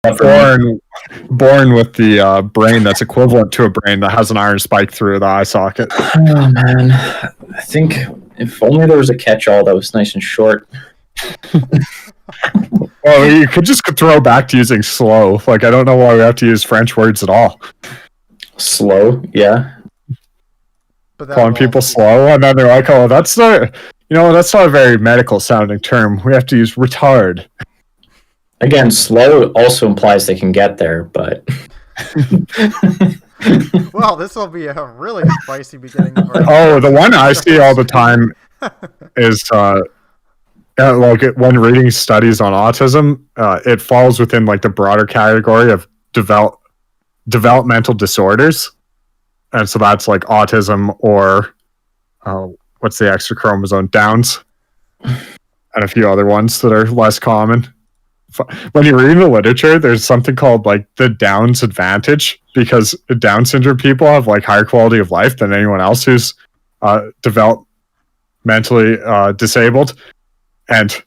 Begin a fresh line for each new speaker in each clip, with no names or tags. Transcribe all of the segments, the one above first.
born with the brain that's equivalent to a brain that has an iron spike through the eye socket.
Oh man, I think if only there was a catch-all that was nice and short.
Well, you could just throw back to using slow. Like, I don't know why we have to use French words at all.
Slow, yeah.
But that
Calling
would
people
also be-
slow, and then they're like, "Oh, that's not, that's not a very medical sounding term. We have to use retard."
Again, slow also implies they can get there, but
Well, this will be a really spicy beginning of our
Oh, the one I see all the time is like when reading studies on autism, it falls within like the broader category of developmental disorders, and so that's like autism or what's the extra chromosome, Downs, and a few other ones that are less common. When you read the literature, there's something called like the Downs advantage, because Down syndrome people have like higher quality of life than anyone else who's developmentally disabled, and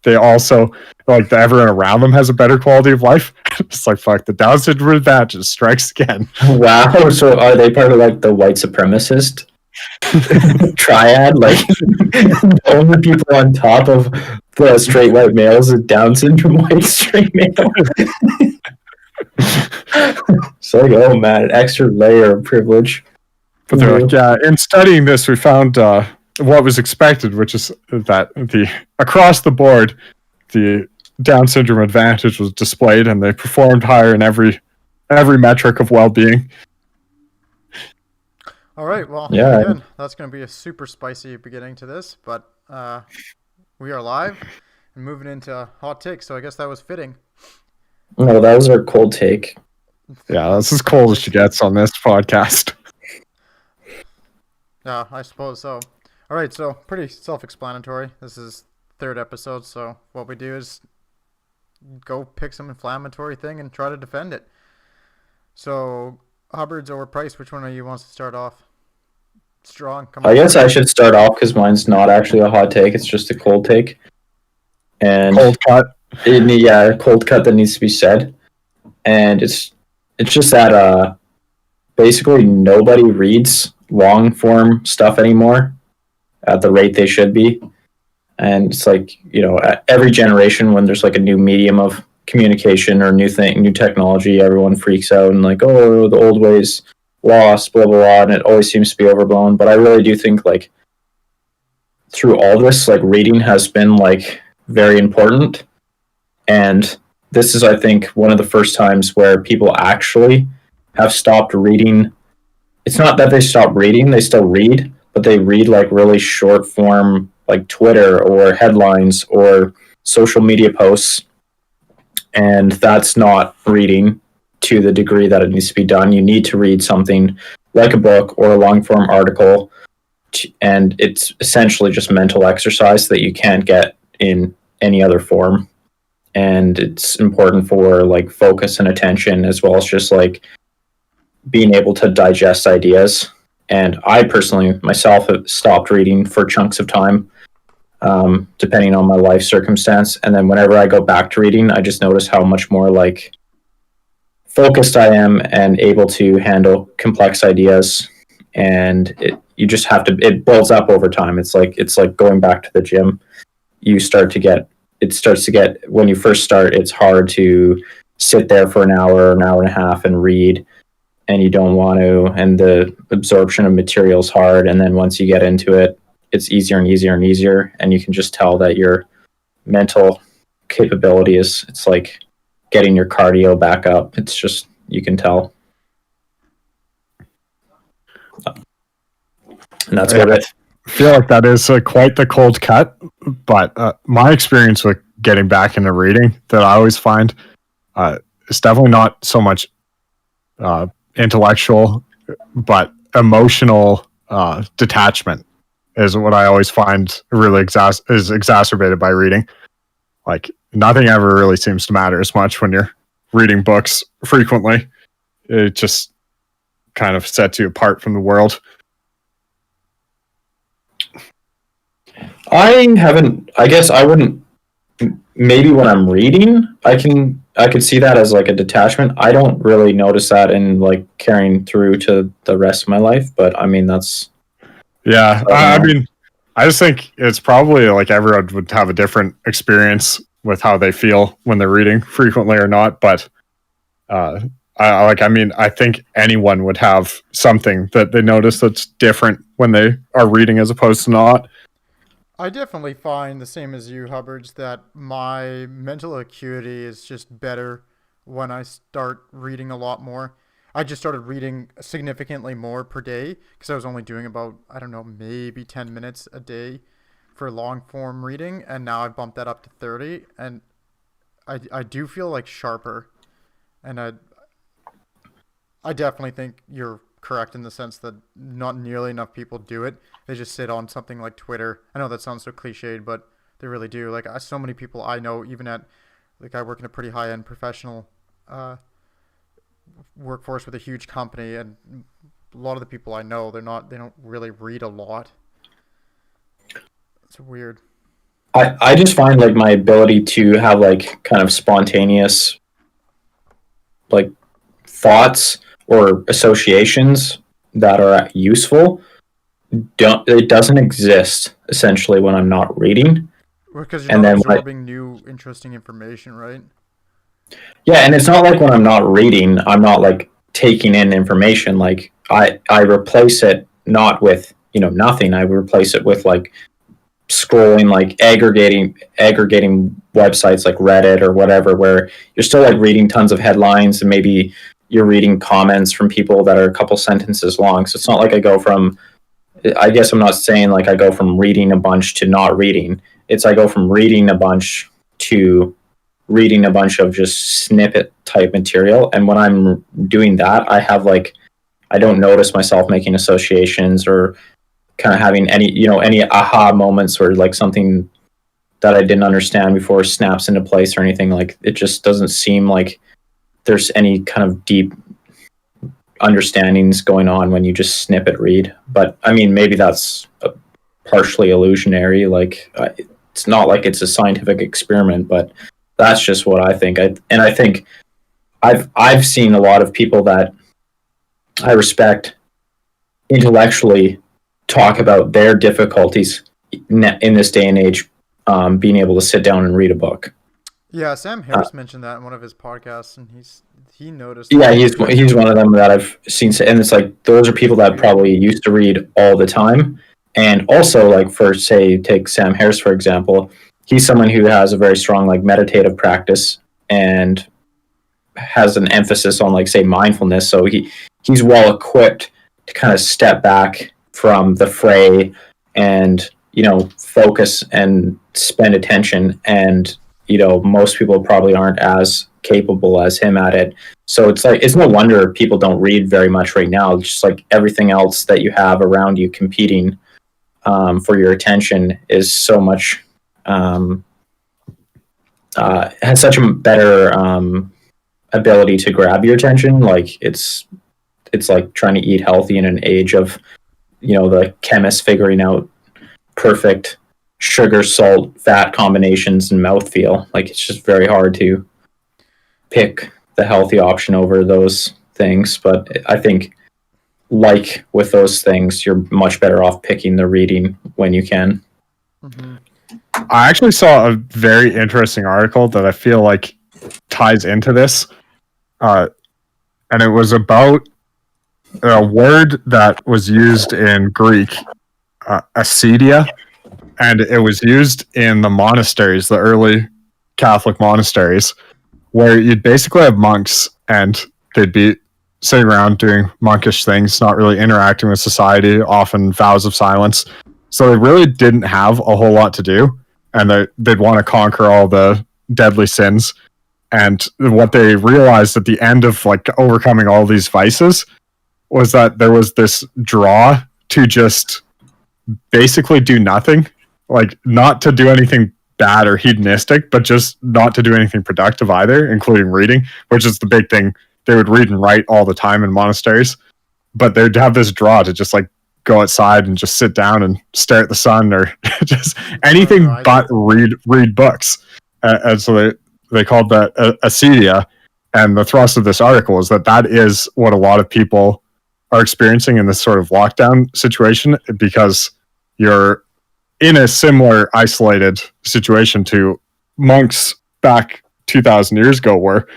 they also, like, everyone around them has a better quality of life. It's like, fuck, the Down syndrome advantage strikes again.
wow. So are they part of like the white supremacist triad? Like the only people on top of the straight white males is Down syndrome white straight male. It's like, oh man, an extra layer of privilege.
But they're like, yeah, in studying this, we found what was expected, which is that across the board, the Down syndrome advantage was displayed, and they performed higher in every metric of well-being.
All right, well,
Yeah.
again, that's going to be a super spicy beginning to this, but we are live and moving into hot takes, so I guess that was fitting.
No, that was our cold take.
Yeah, that's as cold as she gets on this podcast.
Yeah, I suppose so. All right, so pretty self-explanatory. This is third episode, so what we do is go pick some inflammatory thing and try to defend it. So, Hubbard's or Price, which one of you wants to start off? Strong. Come on.
I guess I should start off because mine's not actually a hot take; it's just a cold take. And
Cold cut.
a cold cut that needs to be said. And it's just that basically nobody reads long form stuff anymore at the rate they should be. And it's like, at every generation when there's like a new medium of communication or new technology, everyone freaks out and like, oh, the old ways lost, blah blah blah, and it always seems to be overblown. But I really do think like through all this, like reading has been like very important. And this is, I think, one of the first times where people actually have stopped reading. It's not that they stop reading, they still read, but they read like really short form, like Twitter or headlines or social media posts. And that's not reading to the degree that it needs to be done. You need to read something like a book or a long form article. And it's essentially just mental exercise that you can't get in any other form. And it's important for like focus and attention, as well as just like being able to digest ideas. And I personally myself have stopped reading for chunks of time, depending on my life circumstance. And then whenever I go back to reading, I just notice how much more like focused I am and able to handle complex ideas. And it builds up over time. It's like going back to the gym. It starts to get, when you first start, it's hard to sit there for an hour and a half and read, and you don't want to, and the absorption of material is hard. And then once you get into it, it's easier and easier and easier, and you can just tell that your mental capability it's like getting your cardio back up. It's just, you can tell. And that's what it.
I feel like that is quite the cold cut, but my experience with getting back into reading that I always find is definitely not so much intellectual, but emotional detachment is what I always find really is exacerbated by reading. Like, nothing ever really seems to matter as much when you're reading books frequently. It just kind of sets you apart from the world.
I guess I wouldn't maybe when I'm reading, I could see that as like a detachment. I don't really notice that in like carrying through to the rest of my life, but I mean that's
Yeah,
I
I
don't know.
mean, I just think it's probably like everyone would have a different experience with how they feel when they're reading frequently or not. But I mean, I think anyone would have something that they notice that's different when they are reading as opposed to not.
I definitely find the same as you, Hubbards, that my mental acuity is just better when I start reading a lot more. I just started reading significantly more per day because I was only doing about, I don't know, maybe 10 minutes a day for long form reading, and now I bumped that up to 30, and I do feel like sharper, and I definitely think you're correct in the sense that not nearly enough people do it. They just sit on something like Twitter. I know that sounds so cliched, but they really do. Like so many people I know, even at like I work in a pretty high end professional workforce with a huge company, and a lot of the people I know, they don't really read a lot. It's weird.
I just find like my ability to have like kind of spontaneous like thoughts or associations that are useful don't it doesn't exist essentially when I'm not reading.
Because you're
And
not
then
absorbing new interesting information, right?
yeah, and it's not like when I'm not reading, I'm not like taking in information. Like I replace it not with nothing. I replace it with like scrolling, like aggregating websites like Reddit or whatever, where you're still like reading tons of headlines and maybe you're reading comments from people that are a couple sentences long. So it's not like I guess I'm not saying like I go from reading a bunch to not reading. It's I go from reading a bunch to reading a bunch of just snippet type material. And when I'm doing that, I don't notice myself making associations or kind of having any aha moments or like something that I didn't understand before snaps into place or anything. Like it just doesn't seem like there's any kind of deep understandings going on when you just snippet read. But I mean, maybe that's partially illusionary. Like it's not like it's a scientific experiment, but that's just what I think. I think I've seen a lot of people that I respect intellectually talk about their difficulties in this day and age, being able to sit down and read a book.
Yeah, Sam Harris mentioned that in one of his podcasts, and he noticed.
Yeah, he's one of them that I've seen, and it's like those are people that probably used to read all the time, and also like for say take Sam Harris for example, he's someone who has a very strong like meditative practice and has an emphasis on like say mindfulness, so he's well equipped to kind of step back from the fray and focus and spend attention, and most people probably aren't as capable as him at it. So it's like it's no wonder people don't read very much right now. It's just like everything else that you have around you competing for your attention is so much has such a better ability to grab your attention. Like it's like trying to eat healthy in an age of the chemists figuring out perfect sugar, salt, fat combinations and mouthfeel. Like it's just very hard to pick the healthy option over those things. But I think like with those things, you're much better off picking the reading when you can.
Mm-hmm.
I actually saw a very interesting article that I feel like ties into this. And it was about a word that was used in Greek, acedia, and it was used in the monasteries, the early Catholic monasteries, where you'd basically have monks and they'd be sitting around doing monkish things, not really interacting with society, often vows of silence. So they really didn't have a whole lot to do, and they'd want to conquer all the deadly sins. And what they realized at the end of like overcoming all these vices was that there was this draw to just basically do nothing, like not to do anything bad or hedonistic, but just not to do anything productive either, including reading, which is the big thing. They would read and write all the time in monasteries, but they'd have this draw to just like go outside and just sit down and stare at the sun or just anything but read books. and so they called that acedia. And the thrust of this article is that is what a lot of people are experiencing in this sort of lockdown situation, because you're in a similar isolated situation to monks back 2,000 years ago were,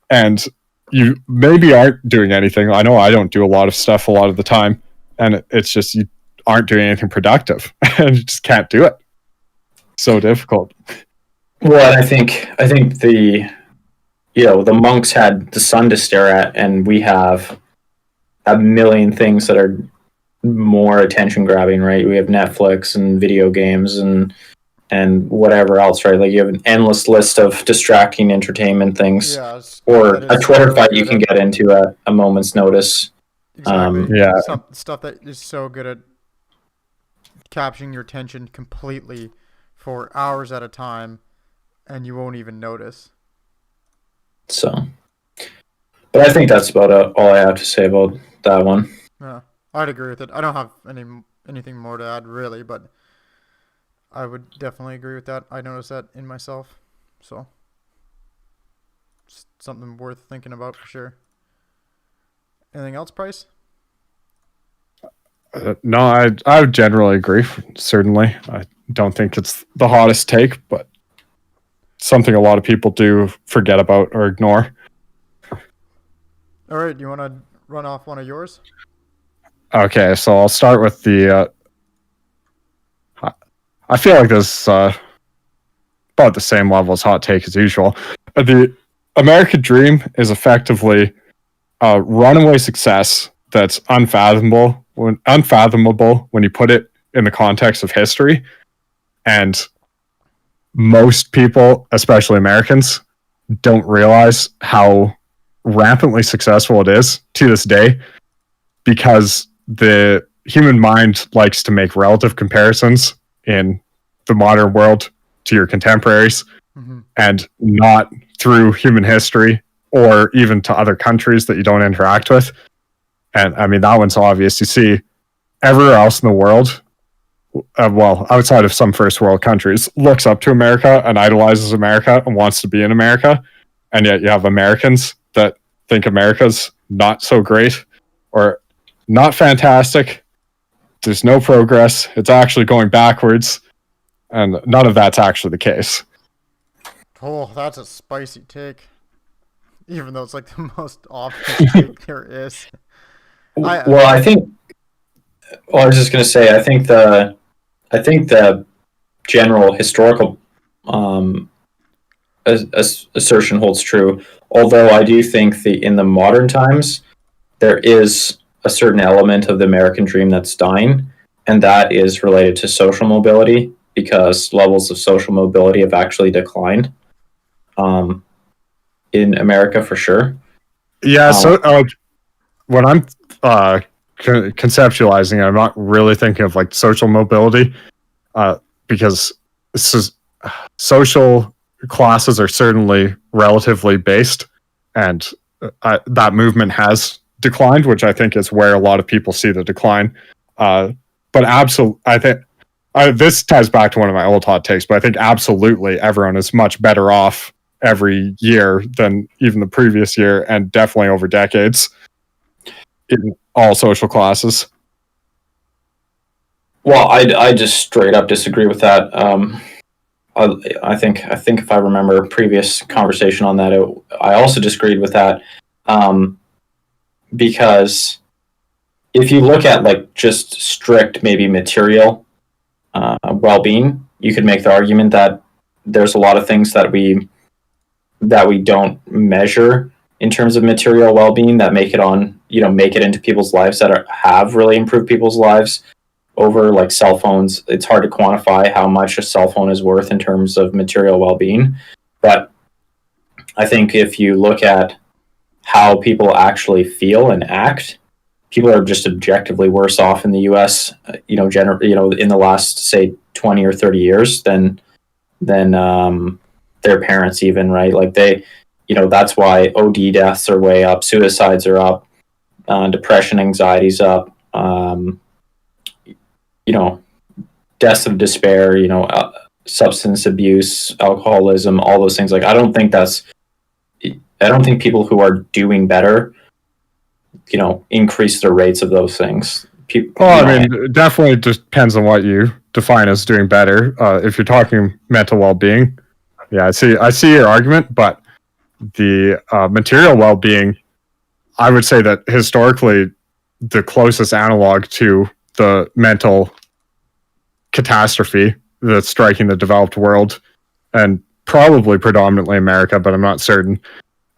and you maybe aren't doing anything. I know I don't do a lot of stuff a lot of the time, and it's just you aren't doing anything productive, and you just can't do it. So difficult.
Well, and I think the monks had the sun to stare at, and we have a million things that are more attention grabbing, right? We have Netflix and video games and whatever else, right? Like you have an endless list of distracting entertainment things, or a Twitter fight you can get into at a moment's notice.
Exactly. Stuff that is so good at capturing your attention completely for hours at a time, and you won't even notice.
So, but I think that's about all I have to say about that one.
Yeah, I'd agree with it. I don't have anything more to add really, but I would definitely agree with that. I noticed that in myself, so it's something worth thinking about for sure. Anything else, Price?
No, I would generally agree. Certainly, I don't think it's the hottest take, but something a lot of people do forget about or ignore.
All right, do you want to run off one of yours?
Okay, so I'll start with the. I feel like this is about the same level as hot take as usual. The American dream is effectively a runaway success that's unfathomable when you put it in the context of history. And most people, especially Americans, don't realize how rampantly successful it is to this day, because the human mind likes to make relative comparisons in the modern world to your contemporaries, and not through human history or even to other countries that you don't interact with. And I mean, that one's obvious. You see everywhere else in the world, outside of some first world countries, looks up to America and idolizes America and wants to be in America. And yet you have Americans that think America's not so great or not fantastic. There's no progress. It's actually going backwards. And none of that's actually the case.
Oh, that's a spicy take. Even though it's like the most obvious take there is.
I was just gonna say, I think the general historical assertion holds true. Although I do think in the modern times there is a certain element of the American dream that's dying, and that is related to social mobility, because levels of social mobility have actually declined in America for sure.
Yeah, so when I'm conceptualizing it, I'm not really thinking of like social mobility, because social classes are certainly relatively based, and that movement has declined, which I think is where a lot of people see the decline. But I think this ties back to one of my old hot takes, but I think absolutely everyone is much better off every year than even the previous year, and definitely over decades in all social classes.
Well, I just straight up disagree with that. I think if I remember a previous conversation on that, I also disagreed with that, because if you look at like just strict maybe material well-being, you could make the argument that there's a lot of things that we don't measure in terms of material well-being that make it into people's lives, that have really improved people's lives over, like cell phones. It's hard to quantify how much a cell phone is worth in terms of material well-being. But I think if you look at how people actually feel and act, people are just objectively worse off in the U.S. In the last, say, 20 or 30 years than their parents even, right? Like that's why OD deaths are way up, suicides are up, depression, anxiety's up, deaths of despair, substance abuse, alcoholism, all those things. Like, I don't think people who are doing better, increase their rates of those things.
It definitely depends on what you define as doing better. If you're talking mental well-being, yeah, I see your argument, but the material well-being, I would say that historically, the closest analog to the mental catastrophe that's striking the developed world, and probably predominantly America, but I'm not certain,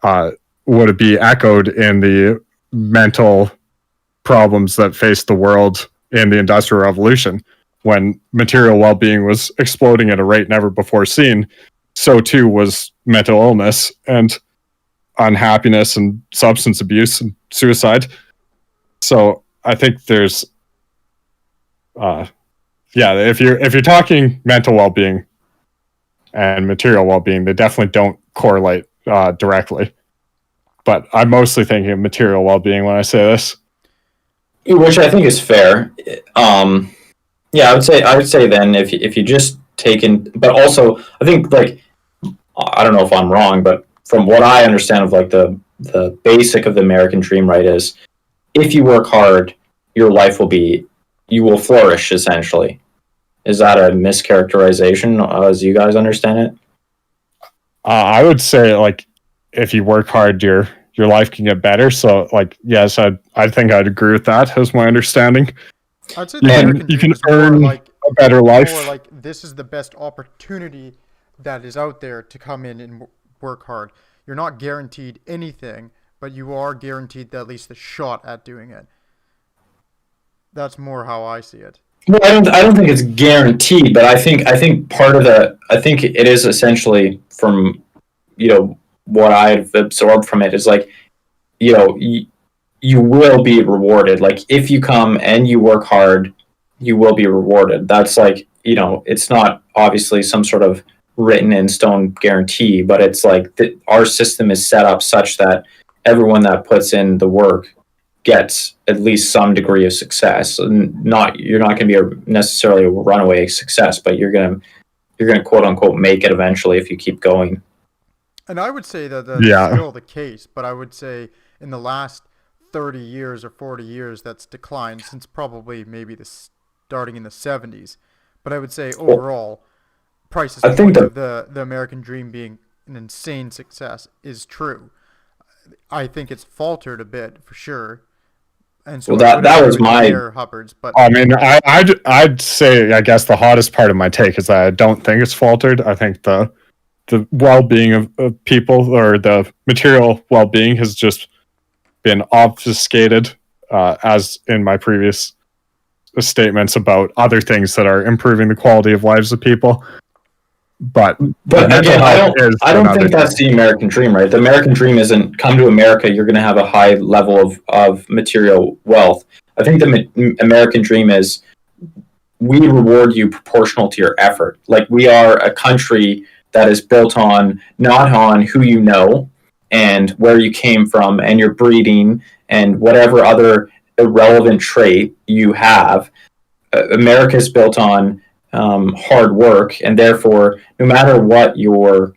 would it be echoed in the mental problems that faced the world in the Industrial Revolution, when material well-being was exploding at a rate never before seen. So too was mental illness and unhappiness and substance abuse and suicide. So I think there's if you're talking mental well-being and material well-being, they definitely don't correlate directly. But I'm mostly thinking of material well-being when I say this,
which I think is fair. I would say then if you just but also I think, like, I don't know if I'm wrong, but from what I understand of, like, the basic of the American dream, right, is if you work hard, your life you will flourish, essentially. Is that a mischaracterization as you guys understand it?
I would say, like, if you work hard, your life can get better. So, like, yes, I think I'd agree with that as my understanding.
I'd say
you can earn a better life.
More like, this is the best opportunity that is out there to come in and work hard. You're not guaranteed anything, but you are guaranteed at least the shot at doing it. That's more how I see it.
Well, I don't think it's guaranteed, but I think part of I think it is essentially, from what I've absorbed from it, is like, you will be rewarded. Like, if you come and you work hard, you will be rewarded. That's like, it's not obviously some sort of written in stone guarantee, but it's like our system is set up such that everyone that puts in the work gets at least some degree of success. You're not going to be necessarily a runaway success, but you're going to quote unquote make it eventually if you keep going.
And I would say that that's still the case, but I would say in the last 30 years or 40 years that's declined since probably maybe starting in the 70s. But I would say overall, Price's point of the American dream being an insane success is true. I think it's faltered a bit for sure. And so
that was my
Hubbard's, but
I mean, I'd say, I guess the hottest part of my take is that I don't think it's faltered. I think the well-being of people, or the material well-being, has just been obfuscated, as in my previous statements about other things that are improving the quality of lives of people. But
again, I don't think that's the American dream, right? The American dream isn't come to America, you're going to have a high level of material wealth. I think the American dream is we reward you proportional to your effort. Like, we are a country that is built on not on who you know and where you came from and your breeding and whatever other irrelevant trait you have. America is built on hard work, and therefore, no matter what your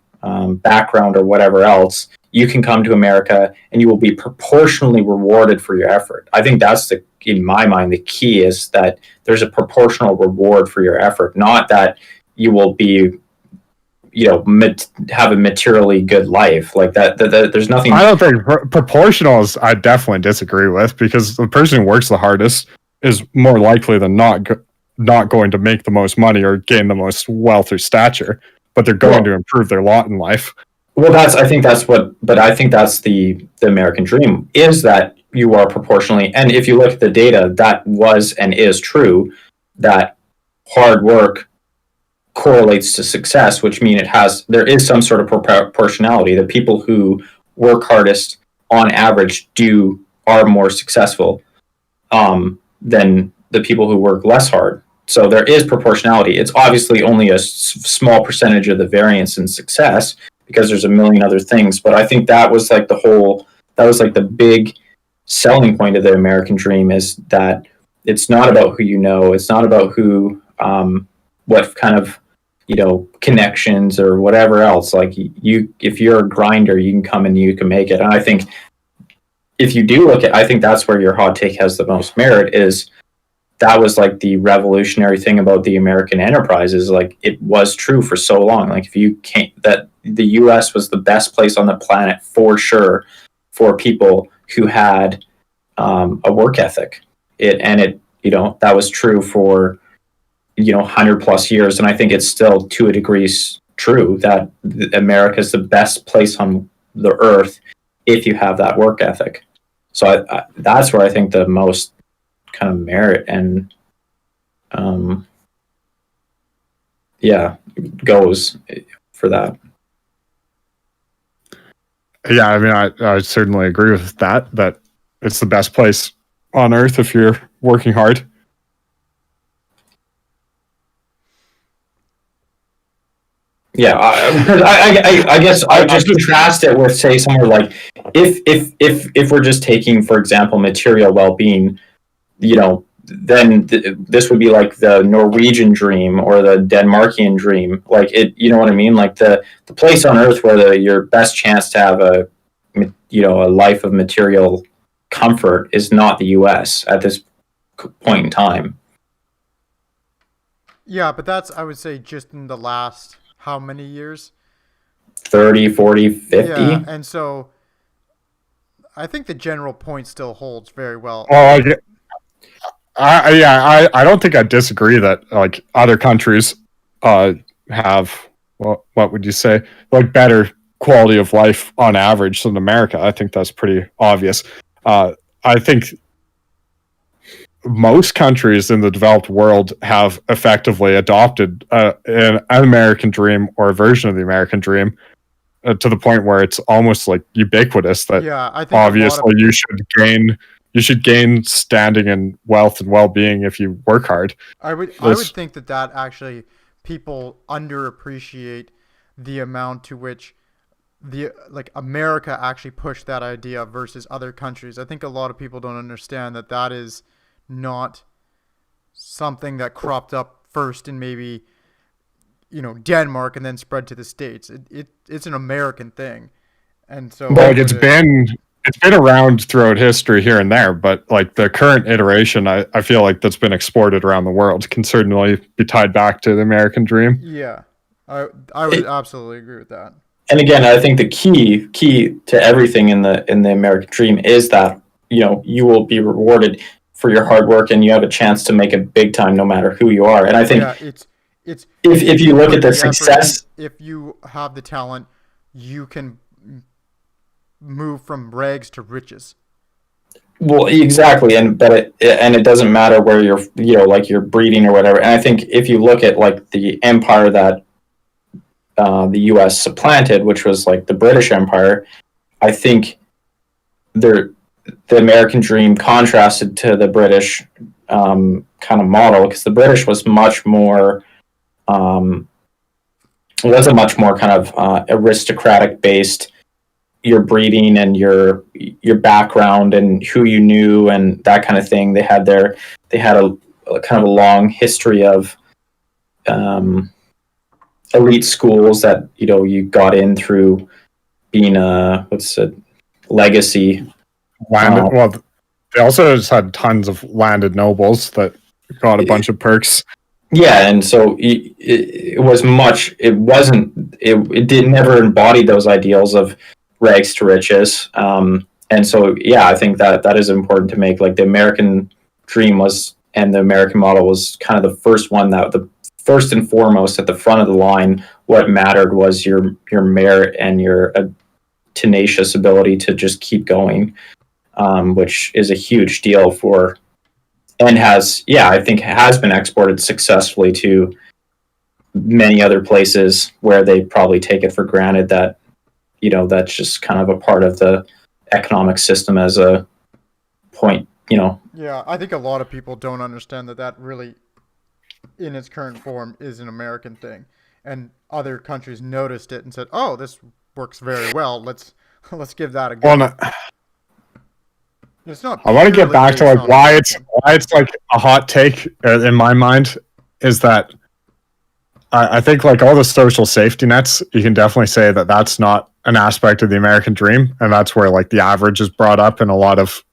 background or whatever else, you can come to America and you will be proportionally rewarded for your effort. I think that's in my mind, the key is that there's a proportional reward for your effort, not that you will be, have a materially good life like that. There's nothing.
I don't think proportional I definitely disagree with, because the person who works the hardest is more likely than not going to make the most money or gain the most wealth or stature, but they're going to improve their lot in life.
Well, I think that's the American dream, is that you are proportionally, and if you look at the data, that was and is true, that hard work correlates to success, which means there is some sort of proportionality. The people who work hardest on average are more successful than the people who work less hard. So there is proportionality. It's obviously only a small percentage of the variance in success, because there's a million other things. But I think that was like the big selling point of the American dream, is that it's not about who you know. It's not about what kind of connections or whatever else. Like if you're a grinder, you can come and you can make it. And I think if you do look at, I think that's where your hot take has the most merit, is that was like the revolutionary thing about the American enterprise, is like it was true for so long. Like if you can't, that the US was the best place on the planet for sure for people who had a work ethic. That was true for 100 plus years, and I think it's still to a degree true that America is the best place on the earth if you have that work ethic. So that's where I think the most kind of merit and goes for that.
Yeah, I mean, I certainly agree with that it's the best place on earth if you're working hard.
Yeah, I guess I just contrast it with, say, somewhere like if we're just taking, for example, material well-being, then this would be like the Norwegian dream or the Denmarkian dream. Like it, you know what I mean? Like the place on earth where your best chance to have a life of material comfort is not the U.S. at this point in time.
Yeah, but that's, I would say, just in the last how many years?
30, 40, 50.
Yeah, and so I think the general point still holds very well.
Oh, I don't think I disagree that like other countries have, well, what would you say, like better quality of life on average than America. I think that's pretty obvious. I think most countries in the developed world have effectively adopted an American dream or a version of the American dream to the point where it's almost like ubiquitous that
I think
obviously you should gain standing and wealth and well-being if you work hard.
I would think that actually people underappreciate the amount to which America actually pushed that idea versus other countries. I think a lot of people don't understand that is not something that cropped up first in maybe Denmark and then spread to the States. It's an American thing, and so
it's been around throughout history here and there, but like the current iteration, I feel like that's been exported around the world can certainly be tied back to the American dream.
Yeah, I would absolutely agree with that.
And again, I think the key to everything in the American dream is that you will be rewarded for your hard work, and you have a chance to make it big time no matter who you are. And I think
it's
if you look at the success,
if you have the talent, you can move from rags to riches.
Well, exactly, and it doesn't matter where you're like you're breeding or whatever. And I think if you look at like the empire that the U.S. supplanted, which was like the British Empire, I think the American dream contrasted to the British kind of model, because the British was much more kind of aristocratic based. Your breeding and your background and who you knew and that kind of thing. They had a kind of a long history of elite schools that you got in through being legacy.
Well, they also just had tons of landed nobles that got a bunch of perks.
Yeah, and so it never embodied those ideals of rags to riches. And so, yeah, I think that is important to make. Like the American dream and the American model was kind of the first one that the first and foremost at the front of the line, what mattered was your merit and your tenacious ability to just keep going, which is a huge deal and I think has been exported successfully to many other places where they probably take it for granted that, that's just kind of a part of the economic system as a point,
Yeah, I think a lot of people don't understand that really, in its current form, is an American thing. And other countries noticed it and said, oh, this works very well. Let's give that a go.
Well,
It's not.
I want to get back to like why it's like a hot take in my mind is that I think like all the social safety nets, you can definitely say that that's not an aspect of the American dream, and that's where like the average is brought up in a lot of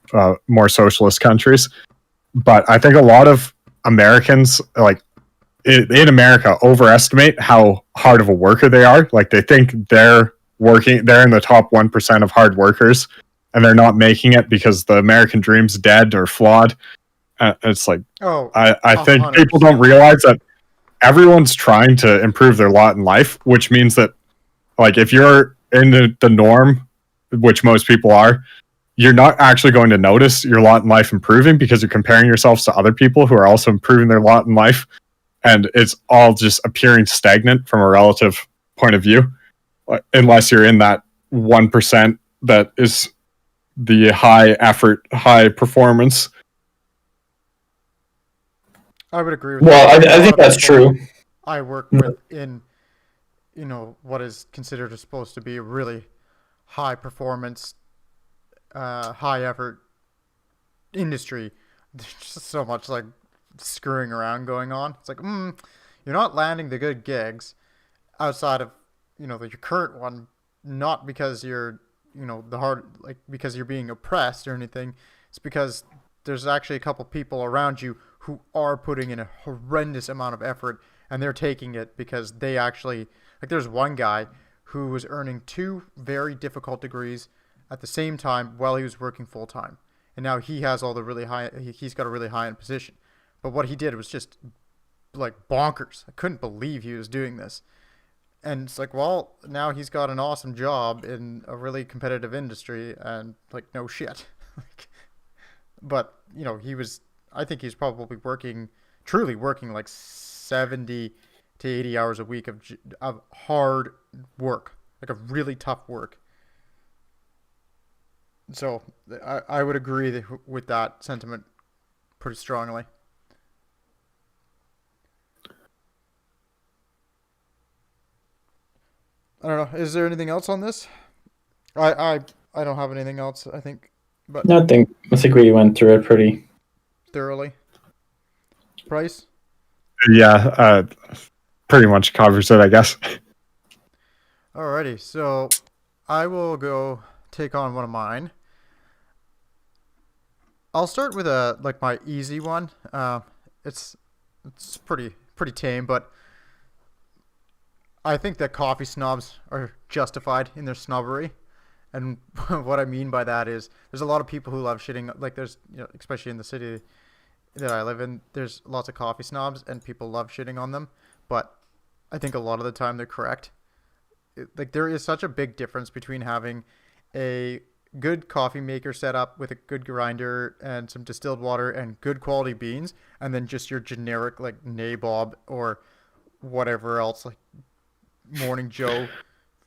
more socialist countries. But I think a lot of Americans, like in America, overestimate how hard of a worker they are. Like they think they're in the top 1% of hard workers, and they're not making it because the American dream's dead or flawed. It's like, I think 100%. People don't realize that everyone's trying to improve their lot in life, which means that, like, if you're in the norm, which most people are, you're not actually going to notice your lot in life improving because you're comparing yourselves to other people who are also improving their lot in life. And it's all just appearing stagnant from a relative point of view, unless you're in that 1% that is the high effort, high performance.
I would agree with
that. Well, I think that's true.
I work with in, what is considered supposed to be a really high performance, high effort industry. There's just so much like screwing around going on. It's like, you're not landing the good gigs outside of, your current one, not because you're, because you're being oppressed or anything. It's because there's actually a couple people around you who are putting in a horrendous amount of effort, and they're taking it because they actually, like, there's one guy who was earning 2 very difficult degrees at the same time while he was working full time. And now he has all the really high, he's got a really high end position. But what he did was just like bonkers. I couldn't believe he was doing this. And it's like, well, now he's got an awesome job in a really competitive industry, and like, no shit. But, I think he's probably truly working like 70 to 80 hours a week of hard work, like a really tough work. So I would agree with that sentiment pretty strongly. I don't know. Is there anything else on this? I don't have anything else, I think. But
I think we went through it pretty
thoroughly. Price?
Yeah, pretty much covers it, I guess.
Alrighty, so I will go take on one of mine. I'll start with my easy one. It's pretty tame, but I think that coffee snobs are justified in their snobbery. And what I mean by that is there's a lot of people who love shitting, like there's, especially in the city that I live in, there's lots of coffee snobs and people love shitting on them. But I think a lot of the time they're correct. There is such a big difference between having a good coffee maker set up with a good grinder and some distilled water and good quality beans, and then just your generic like nabob or whatever else, like Morning Joe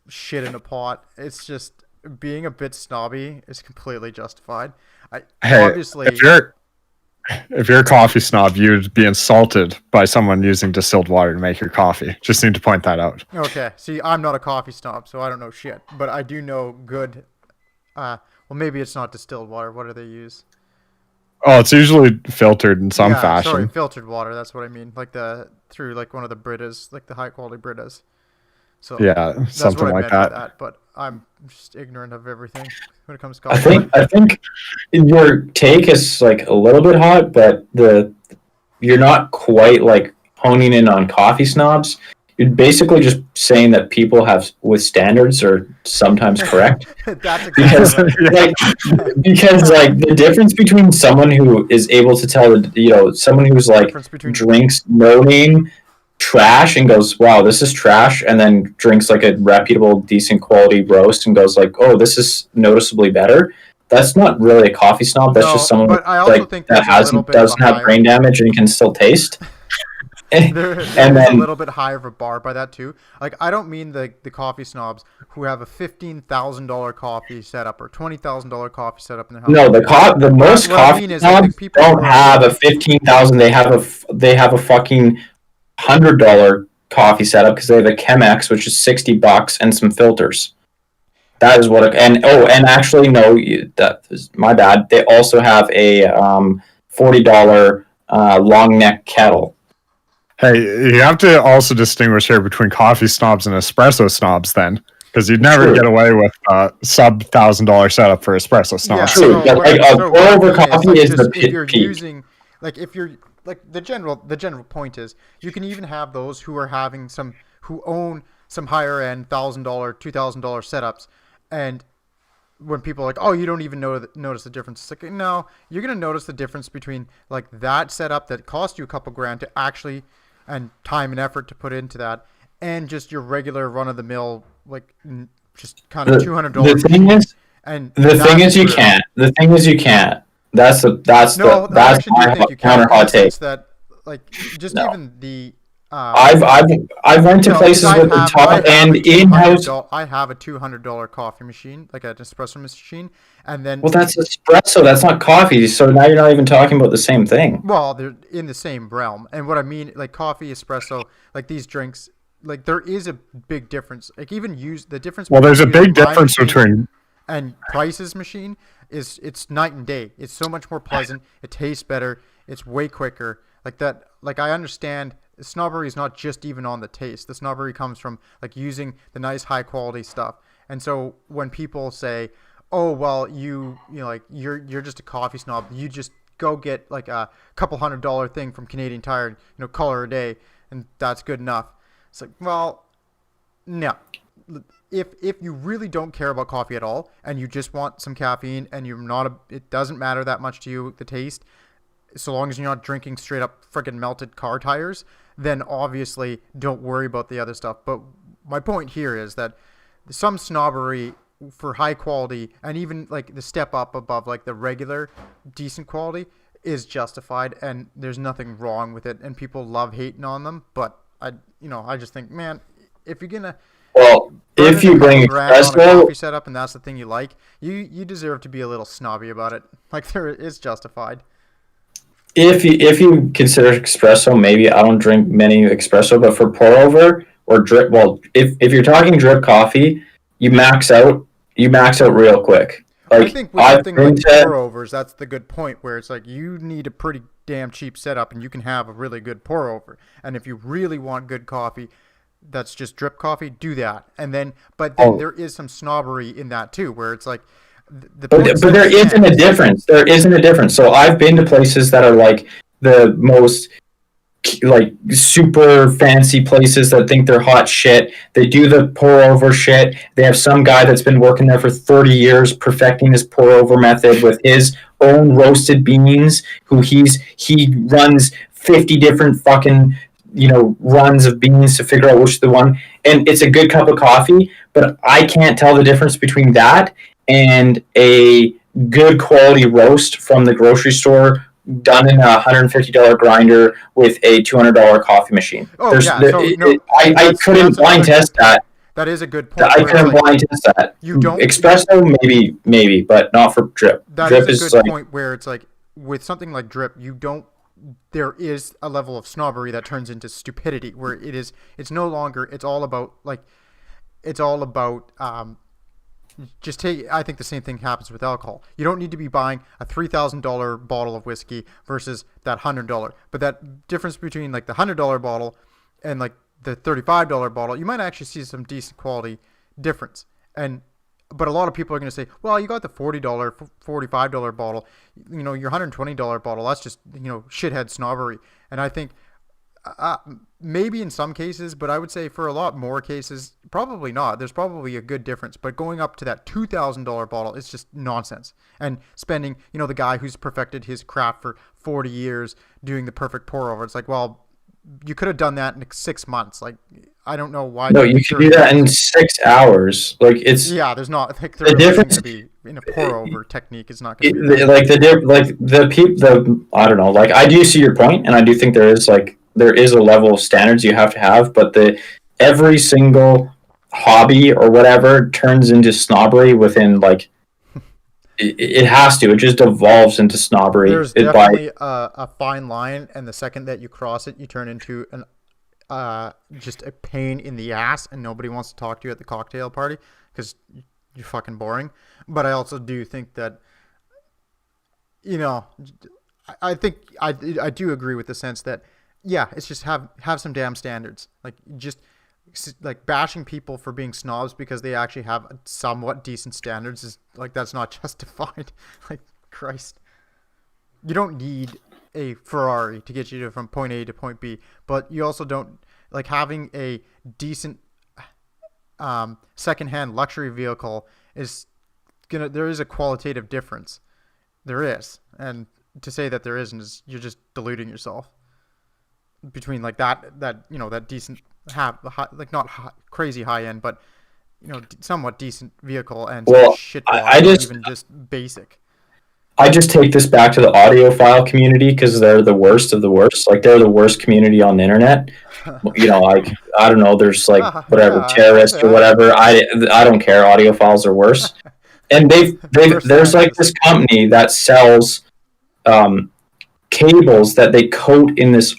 shit in a pot. It's just, being a bit snobby is completely justified. Obviously,
if you're a coffee snob, you'd be insulted by someone using distilled water to make your coffee. Just need to point that out.
Okay, see, I'm not a coffee snob, so I don't know shit, but I do know good. Well, maybe it's not distilled water. What do they use?
Oh, it's usually filtered in some fashion.
Sorry, filtered water. That's what I mean. Like through like one of the Britas, like the high quality Britas. So
yeah, that's something like that.
But I'm just ignorant of everything when it comes to coffee.
I think your take is like a little bit hot, but you're not quite like honing in on coffee snobs. You're basically just saying that people with standards are sometimes correct.
That's exactly
because the difference between someone who is able to tell someone who's like drinks no name trash and goes, wow, this is trash, and then drinks like a reputable, decent quality roast and goes like, oh, this is noticeably better. That's not really a coffee snob. That's just someone
think
that doesn't have brain damage and can still taste.
There's a little bit higher of a bar by that too. Like, I don't mean the coffee snobs who have a $15,000 coffee setup or $20,000 coffee setup in their house.
No, the most coffee snobs don't have a $15,000. They have a fucking $100 coffee setup because they have a Chemex, which is $60, and some filters. That is what. That is my bad. They also have a $40 long neck kettle.
Hey, you have to also distinguish here between coffee snobs and espresso snobs, then, because you'd never
True.
get away with sub $1,000 setup for espresso
Yeah,
snobs.
True,
so
but
what
like
I-
a
so
pour
what I
over
mean
coffee
like,
is
just
the
if you're
peak.
using, like, if you're like the general point is you can even have those who are having some who own some higher end $1,000, $2,000 setups, and when people are like, oh, you don't even notice the difference. It's like, no, you're gonna notice the difference between like that setup that cost you a couple grand to actually, and time and effort to put into that, and just your regular run of the mill, like just kind of $200
The thing
machine.
is,
And
the thing
that's
is you
where,
can't. The thing is you can't. That's
no, I
that's
actually do think you
counter
can, in the
hot take.
sense that like just
No,
even the
I've I've I've went to
no, because
places with the top end in-house.
I have a $200 coffee machine, like an espresso machine, and then
Well, that's espresso. That's not coffee. So now you're not even talking about the same thing.
well, they're in the same realm. And what I mean, like coffee, espresso, like these drinks, like there is a big difference. Like even use the difference
Well, there's a
between using
big
my
difference
machine
between.
and Price's machine is it's night and day. It's so much more pleasant. It tastes better. It's way quicker. Like that. Like I understand snobbery is not just even on the taste. The snobbery comes from like using the nice high quality stuff. And so when people say, "Oh well, you know like you're just a coffee snob. You just go get like a couple $100 thing from Canadian Tire, call her a day, and that's good enough." It's like, well, no. If you really don't care about coffee at all and you just want some caffeine and it doesn't matter that much to you the taste, so long as you're not drinking straight up freaking melted car tires, then obviously don't worry about the other stuff. But my point here is that some snobbery for high quality and even like the step up above like the regular decent quality is justified, and there's nothing wrong with it, and people love hating on them. But I just think, man, if you're gonna
Well,
burn
if
in a
you
couple
bring
grand on a
espresso,
coffee setup and that's the thing you like, you deserve to be a little snobby about it. Like there is justified.
if you consider espresso, maybe I don't drink many espresso, but for pour over or drip, well, if you're talking drip coffee, you max out. You max out real quick.
I
Like
think with
I've
something
been
like
to.
pour overs, that's the good point where it's like you need a pretty damn cheap setup and you can have a really good pour over. And if you really want good coffee, that's just drip coffee, do that. But then
Oh,
there is some snobbery in that too, where it's like the point
But
still
there isn't a
stands.
difference. There isn't a difference. So I've been to places that are like the most like super fancy places that think they're hot shit. They do the pour over shit. They have some guy that's been working there for 30 years perfecting his pour over method with his own roasted beans he runs 50 different fucking runs of beans to figure out which the one, and it's a good cup of coffee, but I can't tell the difference between that and a good quality roast from the grocery store done in a $150 grinder with a $200 coffee machine.
Oh yeah, so no,
I couldn't
that's
blind
another good
test
point.
that.
That is a good point
I
where it's
couldn't
like
blind test that.
you don't
Espresso, maybe, but not for drip.
that is
Drip
a
is
good
like
point where it's like with something like drip, you don't there is a level of snobbery that turns into stupidity where it's no longer it's all about just take I think the same thing happens with alcohol. You don't need to be buying a $3,000 bottle of whiskey versus that $100. But that difference between like the $100 bottle and like the $35 bottle, you might actually see some decent quality difference. But a lot of people are going to say, well, you got the $40, $45 bottle, your $120 bottle, that's just, shithead snobbery. And I think maybe in some cases, but I would say for a lot more cases, probably not. There's probably a good difference. But going up to that $2,000 bottle is just nonsense. And spending, the guy who's perfected his craft for 40 years doing the perfect pour over, it's like, well, you could have done that in 6 months. Like, I don't know why.
no, you can do that in 6 hours. Like it's
Yeah, there's not like there
the
really isn't
difference.
going to be in a pour over technique is not going to be.
Like the people the I don't know. Like I do see your point, and I do think there is a level of standards you have to have, but the every single hobby or whatever turns into snobbery within like it has to. It just evolves into snobbery.
There's definitely a fine line, and the second that you cross it, you turn into an just a pain in the ass, and nobody wants to talk to you at the cocktail party because you're fucking boring. But I also do think that, I think I do agree with the sense that Yeah, it's just have some damn standards. Like just like bashing people for being snobs because they actually have somewhat decent standards is like that's not justified. Like Christ, you don't need a Ferrari to get you from point A to point B, but you also don't like having a decent secondhand luxury vehicle is gonna. There is a qualitative difference. There is, and to say that there isn't is you're just deluding yourself. Between like that that decent like not crazy high end, but somewhat decent vehicle and
Well,
shit
I just
even just basic.
I just take this back to the audiophile community because they're the worst of the worst. Like they're the worst community on the internet. Like I don't know. There's like whatever
Yeah,
terrorists or whatever. I don't care. Audiophiles are worse. And there's like this company that sells cables that they coat in this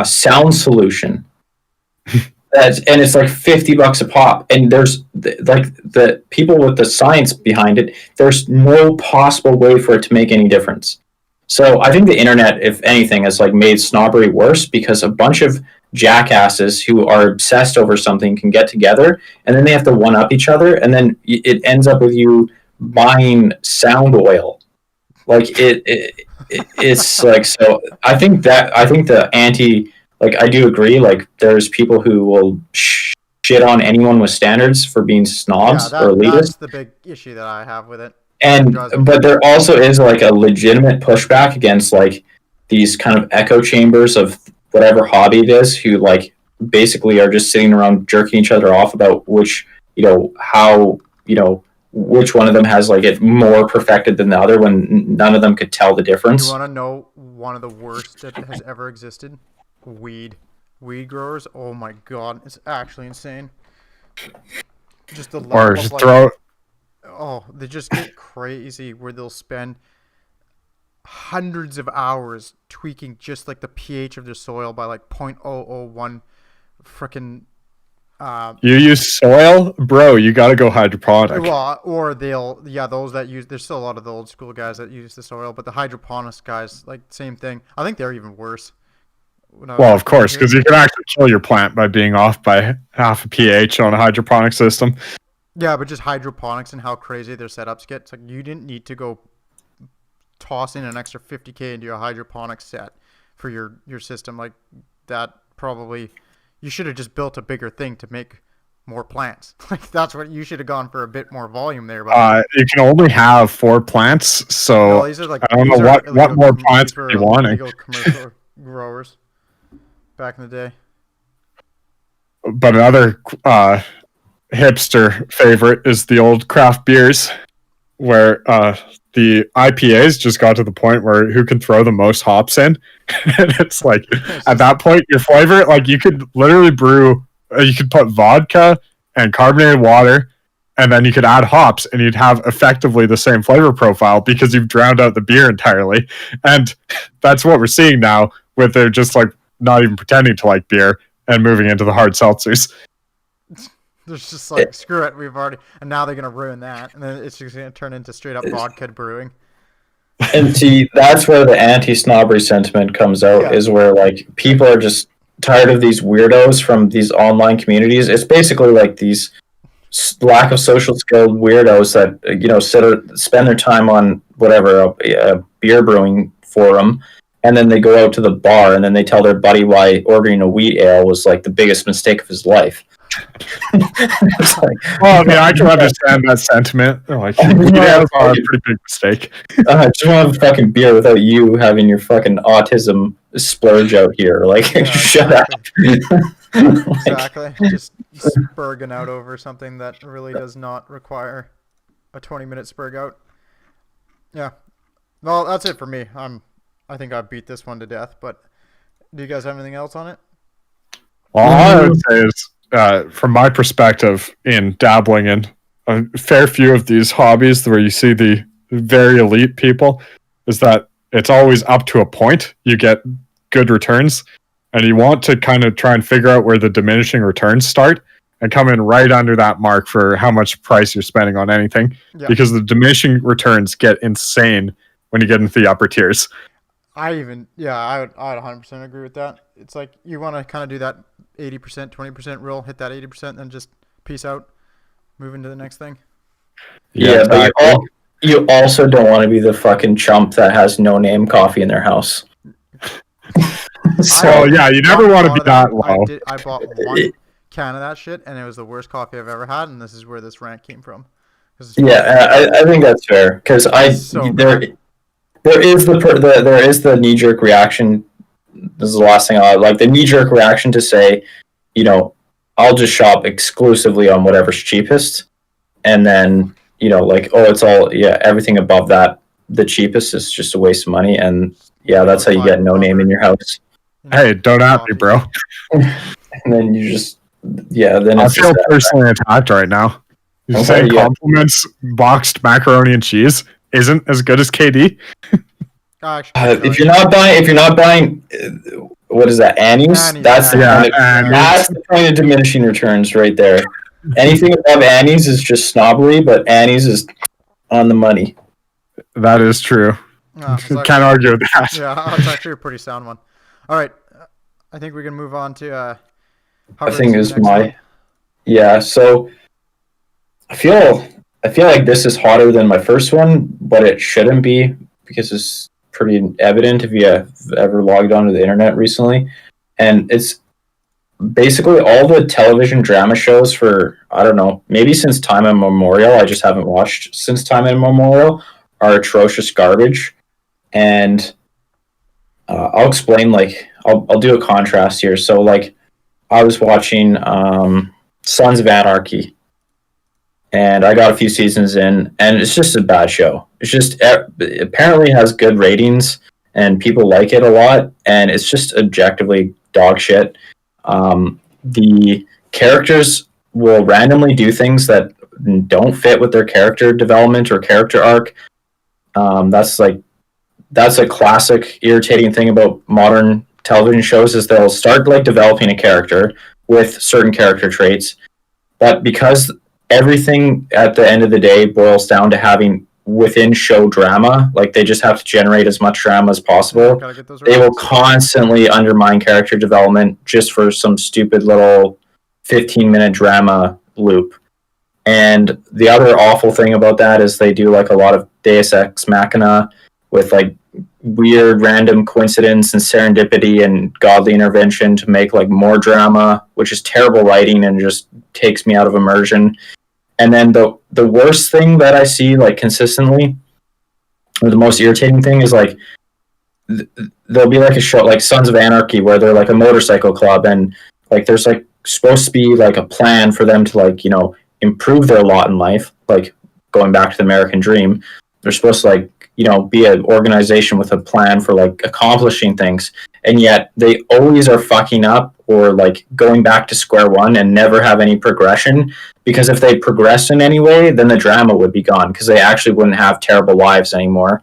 sound solution. And it's like $50 a pop, and there's like the people with the science behind it. There's no possible way for it to make any difference. So I think the internet, if anything, has like made snobbery worse because a bunch of jackasses who are obsessed over something can get together, and then they have to one up each other, and then it ends up with you buying sound oil. Like it's like so. I think the anti. Like, I do agree, like, there's people who will shit on anyone with standards for being snobs or elitists.
That's the big issue that I have with it.
But there also is, like, a legitimate pushback against, like, these kind of echo chambers of whatever hobby it is who, like, basically are just sitting around jerking each other off about which, which one of them has, like, it more perfected than the other when none of them could tell the difference.
You want to know one of the worst that has ever existed? Weed growers. Oh my god, it's actually insane. Just the level
or
of,
just
like,
throw.
oh, they just get crazy where they'll spend hundreds of hours tweaking just like the pH of their soil by like 0.001 freaking
You use soil, bro. You got to go hydroponic.
well, or those that use. There's still a lot of the old school guys that use the soil, but the hydroponics guys, like, same thing. I think they're even worse.
Well, of course, because you can actually kill your plant by being off by half a pH on a hydroponic system.
Yeah, but just hydroponics and how crazy their setups get. It's like you didn't need to go toss in an extra 50K into your hydroponic set for your system. Like that, probably you should have just built a bigger thing to make more plants. Like that's what you should have gone for, a bit more volume there. But
you can only have 4 plants, so
no, these are like,
I don't know what more plants are you wanting.
Commercial growers back in the day.
But another hipster favorite is the old craft beers, where the IPAs just got to the point where who can throw the most hops in. And it's like, at that point, your flavor, like, you could literally brew, you could put vodka and carbonated water, and then you could add hops, and you'd have effectively the same flavor profile because you've drowned out the beer entirely. And that's what we're seeing now, with they're just like not even pretending to like beer and moving into the hard seltzers.
There's just like, screw it, we've already, and now they're gonna ruin that, and then it's just gonna turn into straight up vodka brewing.
And see, that's where the anti-snobbery sentiment comes out, is where, like, people are just tired of these weirdos from these online communities. It's basically like these lack of social skill weirdos that spend their time on whatever a beer brewing forum, and then they go out to the bar and then they tell their buddy why ordering a wheat ale was like the biggest mistake of his life.
It's like, well, I mean, I can understand that sentiment. Like, wheat ales are a pretty big mistake.
I just want to have a fucking beer without you having your fucking autism splurge out here. Like, shut up.
Exactly. Just spurging out over something that really does not require a 20-minute spurg out. Yeah. Well, that's it for me. I think I beat this one to death, but do you guys have anything else on it?
Well, all I would say is, from my perspective, in dabbling in a fair few of these hobbies where you see the very elite people, is that it's always up to a point. You get good returns, and you want to kind of try and figure out where the diminishing returns start and come in right under that mark for how much price you're spending on anything, because the diminishing returns get insane when you get into the upper tiers.
I would 100% agree with that. It's like you want to kind of do that 80%, 20% rule, hit that 80%, then just peace out, move into the next thing.
Yeah, but you also don't want to be the fucking chump that has no name coffee in their house.
So yeah, you never want to be that low.
I bought one can of that shit, and it was the worst coffee I've ever had, and this is where this rant came from.
Yeah, I think that's fair because there is the knee jerk reaction. This is the last thing I like, the knee jerk reaction to say, I'll just shop exclusively on whatever's cheapest, and then like, oh, it's all everything above that, the cheapest is just a waste of money, and that's how you get no name in your house.
Hey, don't at me, bro.
And then you just then
I feel personally attacked right now. You're saying compliments boxed macaroni and cheese isn't as good as KD?
If you're not buying, what is that? Annie's? That's the point of diminishing returns right there. Anything above Annie's is just snobbery, but Annie's is on the money.
That is true. Can't argue with that.
Yeah, that's actually a pretty sound one. All right, I think we can move on to.
I think is my. Yeah, so I feel like this is hotter than my first one, but it shouldn't be because it's pretty evident if you have ever logged onto the internet recently. And it's basically all the television drama shows for, I don't know, maybe since time immemorial, I just haven't watched since time immemorial, are atrocious garbage. And I'll explain, like, I'll do a contrast here. So, like, I was watching Sons of Anarchy, and I got a few seasons in, and it's just a bad show. It's just, it apparently has good ratings, and people like it a lot, and it's just objectively dog shit. The characters will randomly do things that don't fit with their character development or character arc. That's a classic irritating thing about modern television shows, is they'll start like developing a character with certain character traits, but because everything at the end of the day boils down to having within show drama, like they just have to generate as much drama as possible, they will constantly undermine character development just for some stupid little 15-minute drama loop. And the other awful thing about that is they do like a lot of Deus Ex Machina with like weird random coincidence and serendipity and godly intervention to make like more drama, which is terrible writing and just takes me out of immersion. And then the worst thing that I see like consistently, or the most irritating thing, is like there'll be like a show like Sons of Anarchy where they're like a motorcycle club, and like there's like supposed to be like a plan for them to like improve their lot in life, like going back to the American dream. They're supposed to like be an organization with a plan for like accomplishing things, and yet they always are fucking up or like going back to square one and never have any progression, because if they progressed in any way, then the drama would be gone, because they actually wouldn't have terrible lives anymore,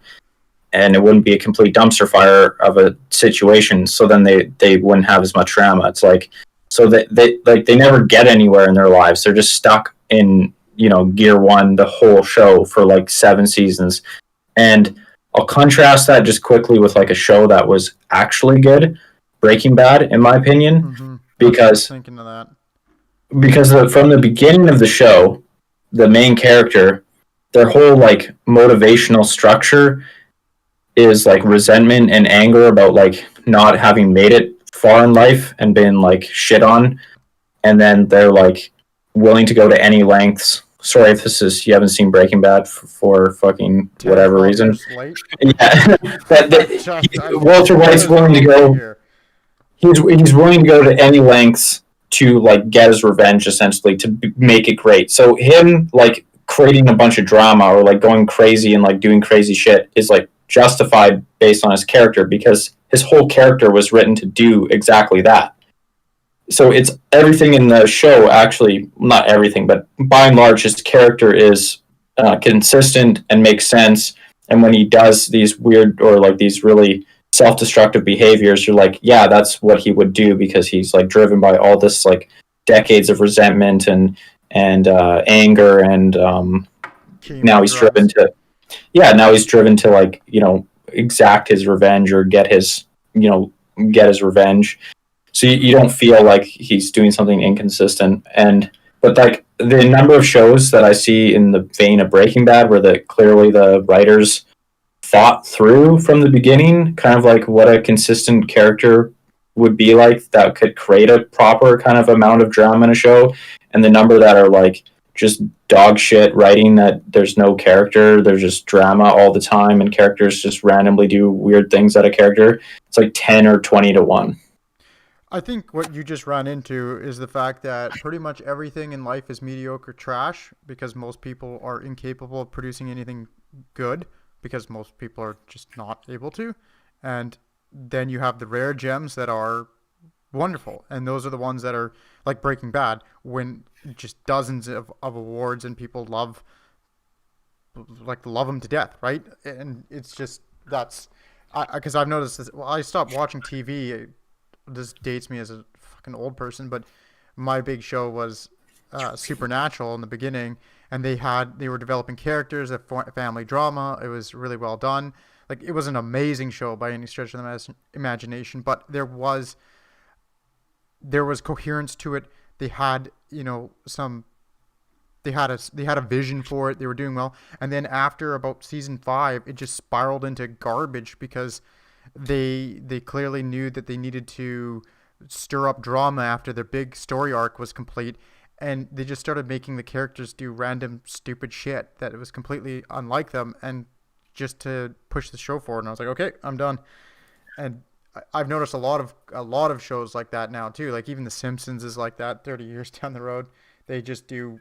and it wouldn't be a complete dumpster fire of a situation, so then they wouldn't have as much drama. It's like, so they never get anywhere in their lives. They're just stuck in gear one the whole show for like 7 seasons. And I'll contrast that just quickly with like a show that was actually good, Breaking Bad, in my opinion, because from the beginning of the show, the main character, their whole like motivational structure is like resentment and anger about like not having made it far in life and been like shit on, and then they're like willing to go to any lengths. Sorry if you haven't seen Breaking Bad for fucking whatever reason. Yeah, Walter White's willing to go. He's willing to go to any lengths to like get his revenge, essentially, to make it great. So him like creating a bunch of drama or like going crazy and like doing crazy shit is like justified based on his character, because his whole character was written to do exactly that. So it's everything in the show, actually, not everything, but by and large, his character is consistent and makes sense. And when he does these weird or like these really self-destructive behaviors, you're like, yeah, that's what he would do, because he's like driven by all this like decades of resentment and anger, and now he's driven to like exact his revenge or get his revenge. So you don't feel like he's doing something inconsistent. But like the number of shows that I see in the vein of Breaking Bad, where clearly the writers thought through from the beginning, kind of like what a consistent character would be like that could create a proper kind of amount of drama in a show, and the number that are like just dog shit writing, that there's no character, there's just drama all the time, and characters just randomly do weird things at a character. It's like 10 or 20 to 1.
I think what you just ran into is the fact that pretty much everything in life is mediocre trash because most people are incapable of producing anything good because most people are just not able to. And then you have the rare gems that are wonderful. And those are the ones that are like Breaking Bad, win just dozens of awards and people love them to death, right? And it's just, because I've noticed this. Well, I stopped watching TV. This dates me as a fucking old person, but my big show was Supernatural in the beginning, and they were developing characters, a family drama. It was really well done. Like, it was an amazing show by any stretch of the imagination, but there was coherence to it. They had, they had a vision for it. They were doing well, and then after about season 5, it just spiraled into garbage because they clearly knew that they needed to stir up drama after their big story arc was complete, and they just started making the characters do random stupid shit that it was completely unlike them, and just to push the show forward. And I was like, okay, I'm done. And I've noticed a lot of shows like that now too. Like even The Simpsons is like that. 30 years down the road, they just do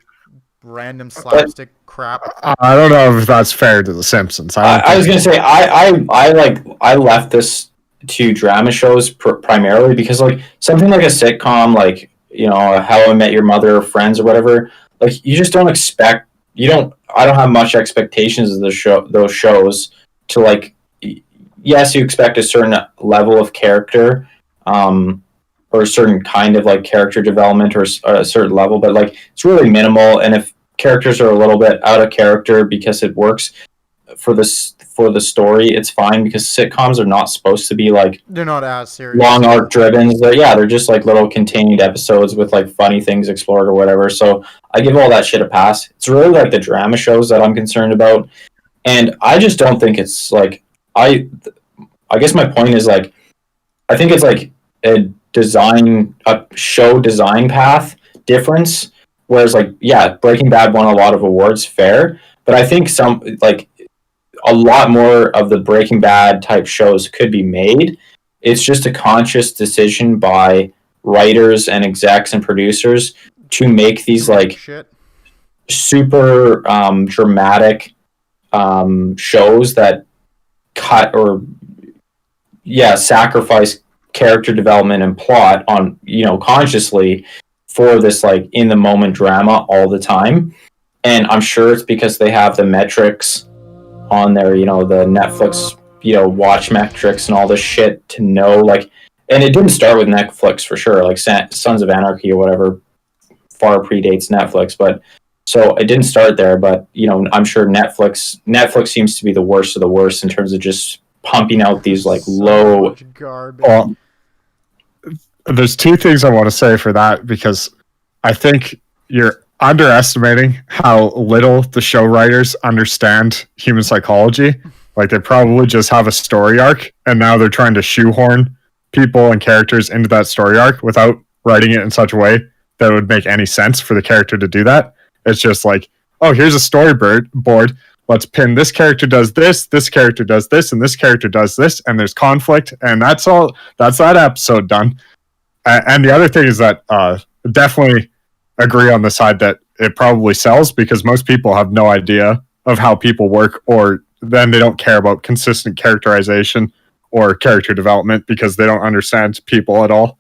random slapstick crap.
I don't know if that's fair to The Simpsons.
I was gonna say I left this to drama shows primarily because like something like a sitcom, like How I Met Your Mother or Friends or whatever, like you just don't expect. I don't have much expectations of those shows to like. Yes, you expect a certain level of character, or a certain kind of like character development or a certain level, but like it's really minimal. And if characters are a little bit out of character because it works for the story, it's fine, because sitcoms are not supposed to be like,
they're not as serious,
long arc driven. They're just like little contained episodes with like funny things explored or whatever. So I give all that shit a pass. It's really like the drama shows that I'm concerned about, and I just don't think it's like I guess my point is like I think it's like a show design path difference. Whereas like, yeah, Breaking Bad won a lot of awards, fair, but I think a lot more of the Breaking Bad type shows could be made. It's just a conscious decision by writers and execs and producers to make these like super dramatic shows that cut or sacrifice character development and plot on consciously for this like in the moment drama all the time. And I'm sure it's because they have the metrics on their the Netflix watch metrics and all this shit to know, like, and it didn't start with Netflix for sure, like Sons of Anarchy or whatever far predates Netflix, but so it didn't start there. But I'm sure Netflix seems to be the worst of the worst in terms of just pumping out these like low
garbage.
Well, there's two things I want to say for that, because I think you're underestimating how little the show writers understand human psychology. Like, they probably just have a story arc, and now they're trying to shoehorn people and characters into that story arc without writing it in such a way that it would make any sense for the character to do that. It's just like, oh, here's a storyboard. Let's pin this character does this character does this, and this character does this, and there's conflict, and that's all. That's that episode done. And the other thing is that definitely agree on the side that it probably sells, because most people have no idea of how people work, or then they don't care about consistent characterization or character development because they don't understand people at all.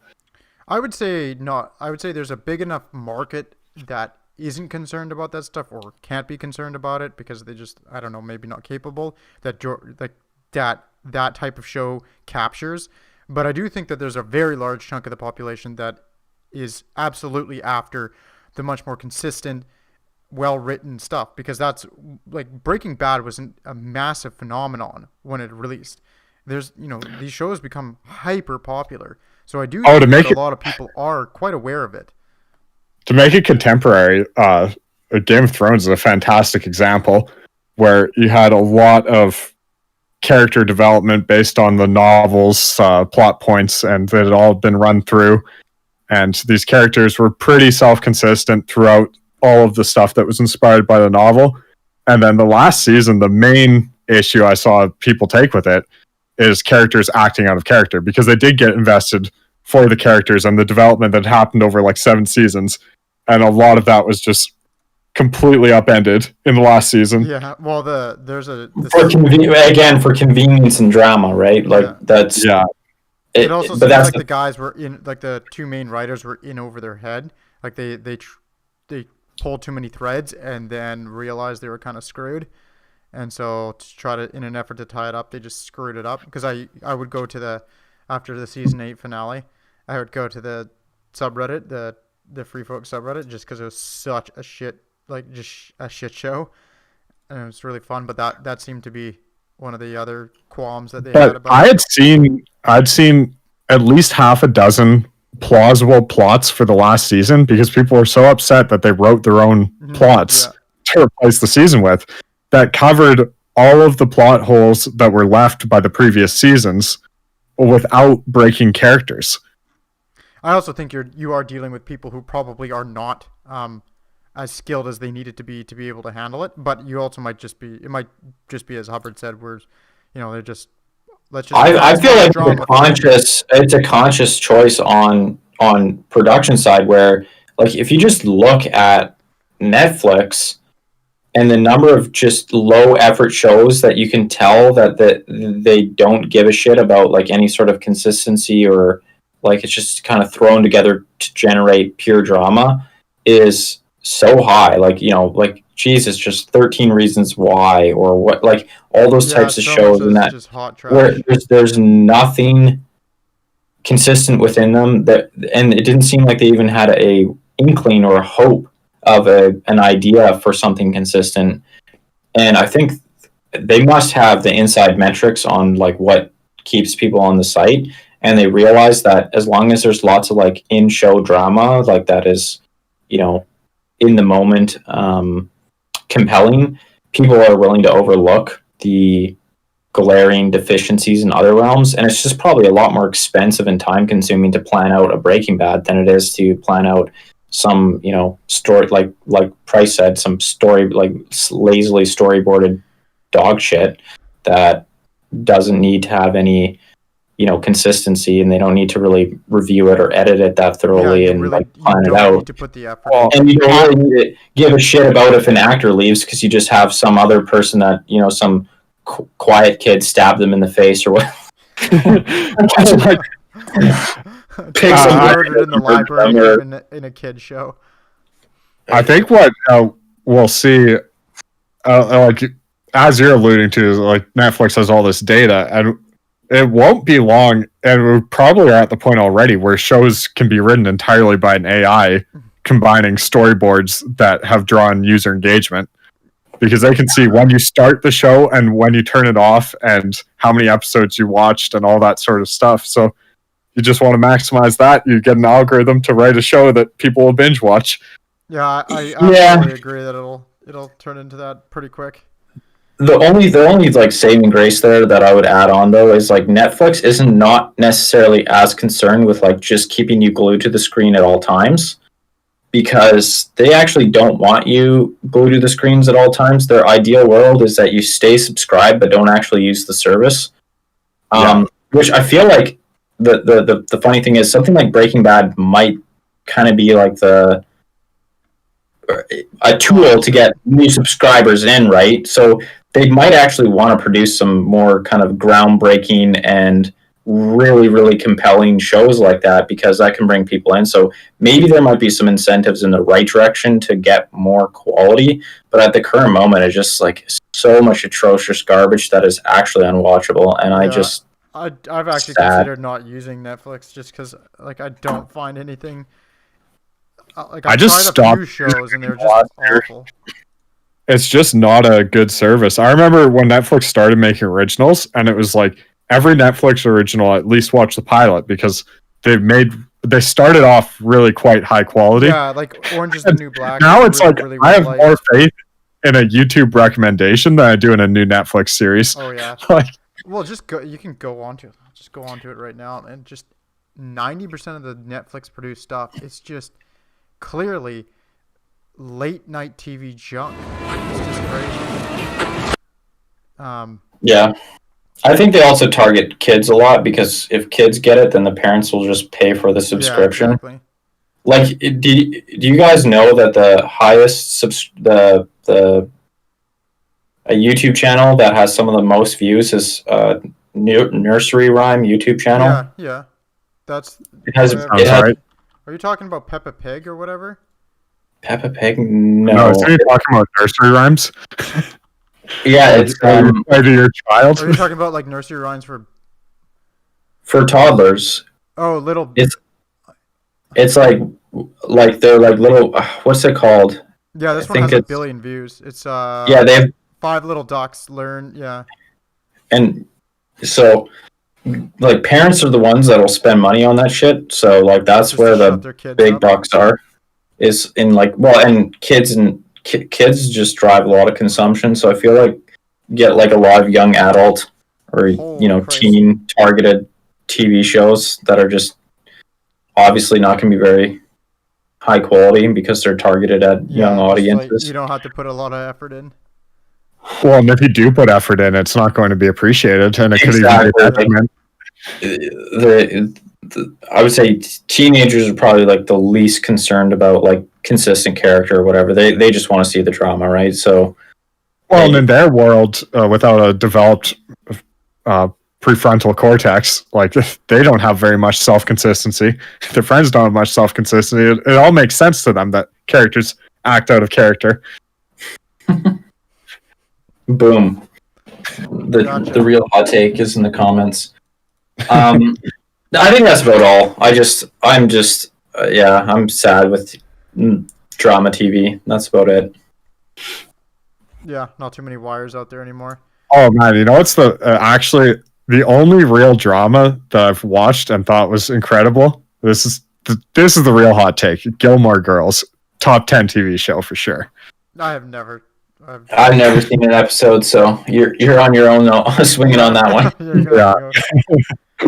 I would say not. I would say there's a big enough market that isn't concerned about that stuff or can't be concerned about it because they just, I don't know, maybe not capable, that like that type of show captures. But I do think that there's a very large chunk of the population that is absolutely after the much more consistent, well written stuff, because that's like Breaking Bad was a massive phenomenon when it released. There's these shows become hyper popular, so I do think that a lot of people are quite aware of it.
To make it contemporary, Game of Thrones is a fantastic example where you had a lot of character development based on the novel's plot points, and it had all been run through. And these characters were pretty self-consistent throughout all of the stuff that was inspired by the novel. And then the last season, the main issue I saw people take with it is characters acting out of character, because they did get invested for the characters and the development that happened over like 7 seasons. And a lot of that was just completely upended in the last season.
Yeah, well,
for convenience and drama, right? Like that's
It also seems like the guys were in, like the 2 main writers were in over their head. Like they pulled too many threads and then realized they were kind of screwed. And so to try to, in an effort to tie it up, they just screwed it up. Because I would go to after the season 8 finale, I would go to the subreddit, the Free Folk subreddit, just because it was such a shit, like just a shit show. And it was really fun, but that seemed to be one of the other qualms that they had about it.
I'd seen at least half a dozen plausible plots for the last season, because people were so upset that they wrote their own plots to replace the season with, that covered all of the plot holes that were left by the previous seasons without breaking characters.
I also think you are dealing with people who probably are not as skilled as they needed to be able to handle it, but you also might just be as Hubbard said, where they're just
I feel like it's a conscious choice on production side, where like if you just look at Netflix and the number of just low effort shows that you can tell that they don't give a shit about like any sort of consistency, or like it's just kind of thrown together to generate pure drama, is so high. Like like Jesus, just 13 Reasons Why, or what, like all those types of shows, and that where there's nothing consistent within them, and it didn't seem like they even had a inkling or a hope of an idea for something consistent. And I think they must have the inside metrics on like what keeps people on the site, and they realize that as long as there's lots of like in-show drama, like that is in the moment compelling, people are willing to overlook the glaring deficiencies in other realms. And it's just probably a lot more expensive and time consuming to plan out a Breaking Bad than it is to plan out some story, like Price said, some story, like lazily storyboarded dog shit that doesn't need to have any consistency, and they don't need to really review it or edit it that thoroughly and really, like plan it out.
To put the effort
and you don't really need to give a shit about if an actor leaves, because you just have some other person that some quiet kid stabbed them in the face or what.
Pigs murdered in the library in a kid show.
I think what we'll see, like as you're alluding to, is like Netflix has all this data, and it won't be long, and we probably are at the point already where shows can be written entirely by an AI, combining storyboards that have drawn user engagement, because they can see when you start the show and when you turn it off and how many episodes you watched and all that sort of stuff. So you just want to maximize that. You get an algorithm to write a show that people will binge watch.
Yeah, I absolutely agree that it'll turn into that pretty quick.
The only like saving grace there that I would add on though is like Netflix isn't not necessarily as concerned with like just keeping you glued to the screen at all times, because they actually don't want you glued to the screens at all times. Their ideal world is that you stay subscribed but don't actually use the service. Which I feel like the funny thing is, something like Breaking Bad might kind of be like a tool to get new subscribers in, right? So they might actually want to produce some more kind of groundbreaking and really, really compelling shows like that, because that can bring people in. So maybe there might be some incentives in the right direction to get more quality. But at the current moment, it's just like so much atrocious garbage that is actually unwatchable. And
I've actually considered not using Netflix just because like I don't find anything like
I
I've
just
tried a few
stopped
shows and they're just awful.
it's just not a good service. I remember when Netflix started making originals, and it was like every Netflix original at least watch the pilot because they started off really quite high quality.
Yeah, like Orange is the New Black.
Now
was
it's
really,
like
really
I
well
have more
liked.
faith in a YouTube recommendation than I do in a new Netflix series.
Oh yeah.
Like,
Well, just go. You can go on to it. Just go on to it right now, and just 90% of the Netflix produced stuff is just clearly late night TV junk. It's just crazy.
Yeah. I think they also target kids a lot because if kids get it, then the parents will just pay for the subscription.
Yeah, exactly.
Like, do you guys know that the highest a YouTube channel that has some of the most views is Nursery Rhyme YouTube channel?
Yeah, yeah. That's
It has
whatever.
it has
right.
Are you talking about Peppa Pig or whatever?
Peppa Pig.
No,
No,
so you're talking about nursery rhymes.
yeah, it's
Play to your child.
Are you talking about like nursery rhymes for?
for toddlers.
Oh, little.
It's like they're like little. What's it called?
Yeah, this
I
one
think
has a
it's-
billion views. It's
Yeah, they have,
5 little ducks learn. Yeah.
and so like parents are the ones that will spend money on that shit. So like that's
Just to
where the
shut their kids
big
up.
bucks are. Is in like and kids just drive a lot of consumption. So I feel like you get like a lot of young adult or
Holy Christ.
teen targeted TV shows that are just obviously not going to be very high quality because they're targeted at young
just,
audiences.
Like, you don't have to put a lot of effort in.
Well, and if you do put effort in, it's not going to be appreciated, and it
Exactly.
could even be detriment.
I would say teenagers are probably like the least concerned about like consistent character or whatever. They just want to see the drama, right? So,
Well, and in their world, without a developed prefrontal cortex, like they don't have very much self-consistency. Their friends don't have much self-consistency. It all makes sense to them that characters act out of character.
boom.
Gotcha.
The real hot take is in the comments. I think that's about all. I'm sad with drama TV. That's about it.
Yeah, not too many wires out there anymore.
Oh man, you know what's actually the only real drama that I've watched and thought was incredible? This is the real hot take. Gilmore Girls, top 10 TV show for sure.
I've never
seen an episode, so you're on your own though, swinging on that one.
You're gonna
Yeah.
go.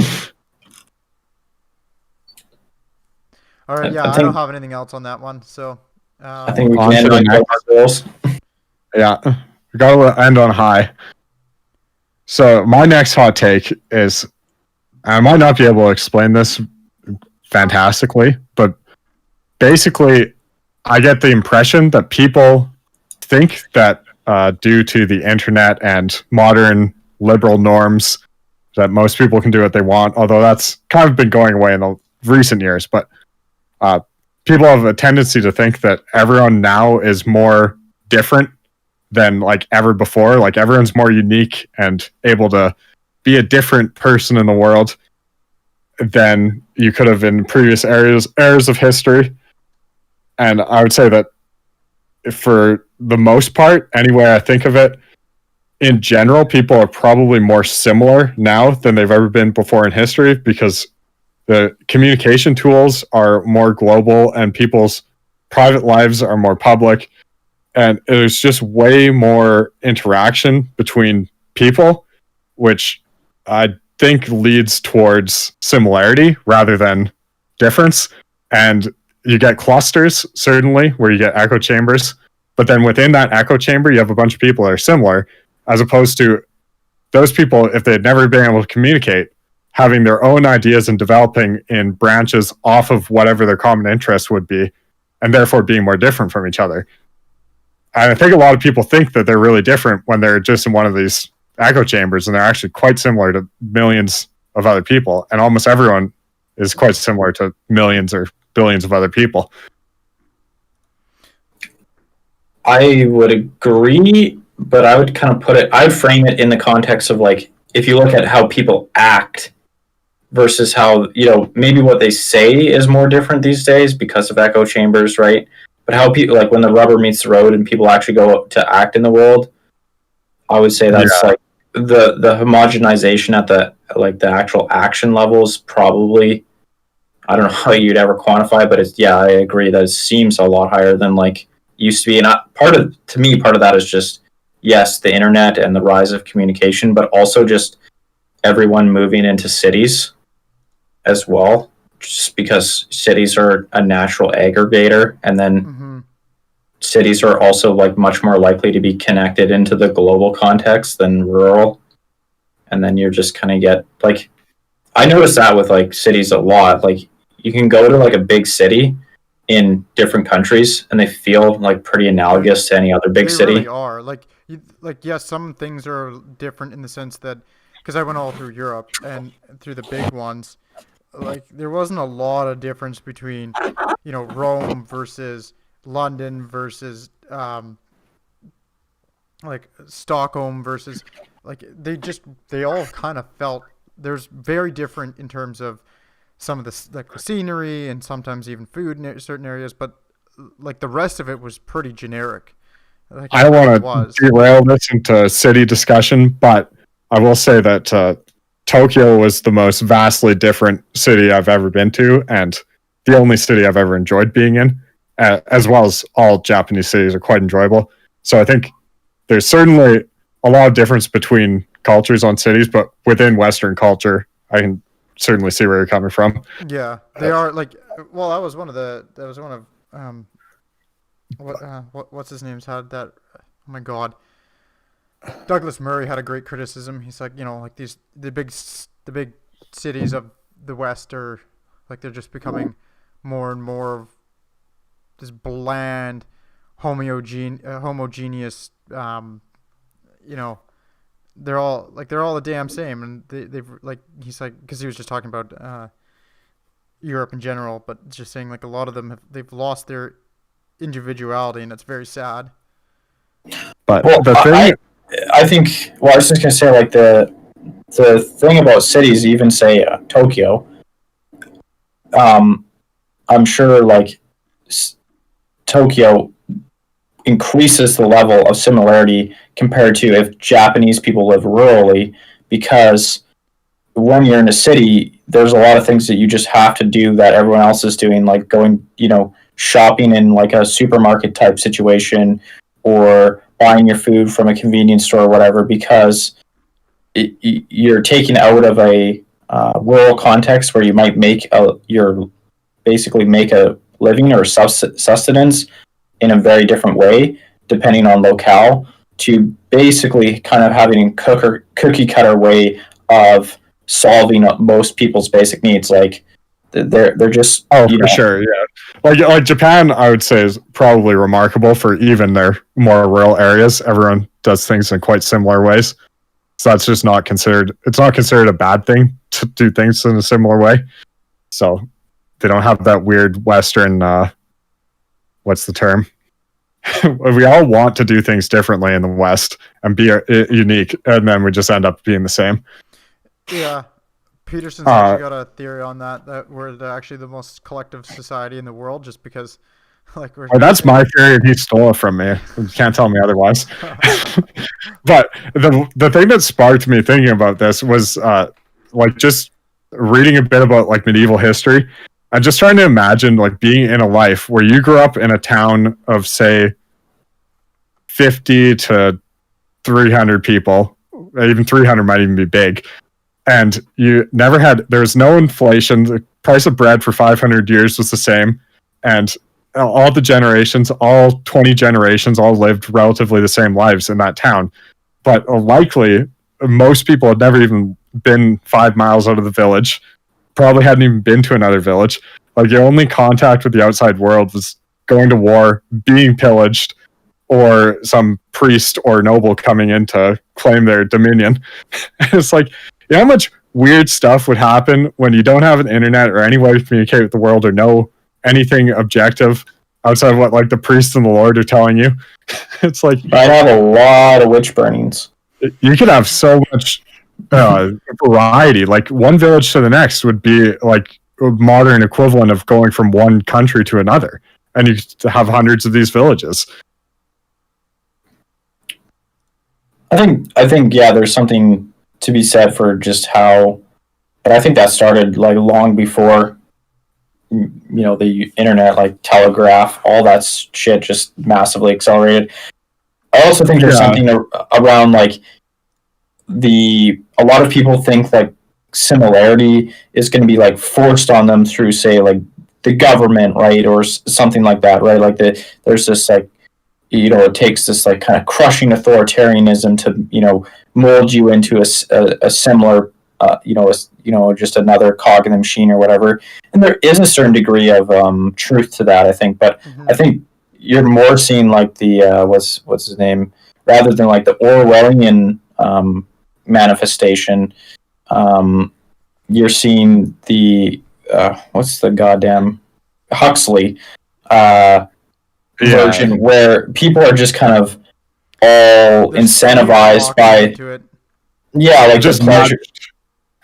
All right, yeah,
I
I
think-
don't have anything else on that one. So,
I think we
On
can
to
end
the
on
next.
Gilmore Girls.
Yeah, we gotta end on high. So my next hot take is, I might not be able to explain this fantastically, but basically, I get the impression that people think that due to the internet and modern liberal norms, that most people can do what they want. Although that's kind of been going away in the recent years, but people have a tendency to think that everyone now is more different than like ever before. Like everyone's more unique and able to be a different person in the world than you could have in previous eras of history. And I would say that for the most part, anyway I think of it, in general, people are probably more similar now than they've ever been before in history because the communication tools are more global and people's private lives are more public. And there's just way more interaction between people, which I think leads towards similarity rather than difference. And you get clusters, certainly, where you get echo chambers. But then within that echo chamber, you have a bunch of people that are similar, as opposed to those people, if they had never been able to communicate, having their own ideas and developing in branches off of whatever their common interest would be, and therefore being more different from each other. And I think a lot of people think that they're really different when they're just in one of these echo chambers, and they're actually quite similar to millions of other people. And almost everyone is quite similar to millions or billions of other people.
I would agree, but I would kind of I'd frame it in the context of like, if you look at how people act, versus how, maybe what they say is more different these days because of echo chambers, right? But how people, like when the rubber meets the road and people actually go to act in the world, I would say that's like the homogenization at the actual action level is probably, I don't know how you'd ever quantify, but I agree that it seems a lot higher than like used to be. And part of that is just, yes, the internet and the rise of communication, but also just everyone moving into cities as well, just because cities are a natural aggregator, and then cities are also like much more likely to be connected into the global context than rural. And then you're just kind of get like, I noticed that with like cities a lot. Like you can go to like a big city in different countries and they feel like pretty analogous to any other big city.
They really are. Like yes, some things are different in the sense that, because I went all through Europe and through the big ones, like there wasn't a lot of difference between, Rome versus London versus like Stockholm versus, like they all kind of felt there's very different in terms of some of the like the scenery and sometimes even food in certain areas, but like the rest of it was pretty generic. Like,
I don't want to derail this into city discussion, but I will say that Tokyo was the most vastly different city I've ever been to, and the only city I've ever enjoyed being in, as well as all Japanese cities are quite enjoyable. So I think there's certainly a lot of difference between cultures on cities, but within Western culture, I can certainly see where you're coming from.
Yeah, they are like. Well, that was one of what's his name's had that. Oh my God. Douglas Murray had a great criticism. He's like, like the big cities of the West are like they're just becoming more and more of this bland, homogeneous. They're all the damn same, and they've like he's like because he was just talking about Europe in general, but just saying like a lot of them they've lost their individuality, and it's very sad.
But the thing.
I think. Well, I was just gonna say, like the thing about cities, even say Tokyo. I'm sure like Tokyo increases the level of similarity compared to if Japanese people live rurally, because when you're in a city, there's a lot of things that you just have to do that everyone else is doing, like going, shopping in like a supermarket type situation, or buying your food from a convenience store or whatever, because you're taken out of a rural context where you might make a living or sustenance in a very different way, depending on locale, to basically kind of having a cookie cutter way of solving most people's basic needs. Like they're just
for sure, yeah. Like Japan, I would say is probably remarkable for even their more rural areas. Everyone does things in quite similar ways, so that's just not considered. It's not considered a bad thing to do things in a similar way. So they don't have that weird Western. What's the term? We all want to do things differently in the West and be unique, and then we just end up being the same.
Yeah. Peterson's actually got a theory on that we're actually the most collective society in the world, just because like we're
that's my theory and he stole it from me. You can't tell me otherwise. But the thing that sparked me thinking about this was like just reading a bit about like medieval history and just trying to imagine like being in a life where you grew up in a town of say 50 to 300 people. Even 300 might even be big. And you never had, there was no inflation. The price of bread for 500 years was the same. And all the generations, all 20 generations, all lived relatively the same lives in that town. But likely, most people had never even been 5 miles out of the village, probably hadn't even been to another village. Like, your only contact with the outside world was going to war, being pillaged, or some priest or noble coming in to claim their dominion. It's like, you know how much weird stuff would happen when you don't have an internet or any way to communicate with the world or know anything objective outside of what like the priest and the Lord are telling you? It's like
I have a lot of witch burnings.
You could have so much variety. Like one village to the next would be like a modern equivalent of going from one country to another, and you have hundreds of these villages.
I think, yeah, there's something to be said for just how, but I think that started like long before, the internet, like telegraph, all that shit just massively accelerated. I also think there's something around like a lot of people think like similarity is going to be like forced on them through, say, like the government, right, or something like that, right? Like there's this like, it takes this like kind of crushing authoritarianism to mold you into a similar just another cog in the machine or whatever. And there is a certain degree of truth to that, I think. But I think you're more seeing like the what's his name, rather than like the Orwellian manifestation. You're seeing the what's the goddamn Huxley version, where people are just kind of all incentivized by like
just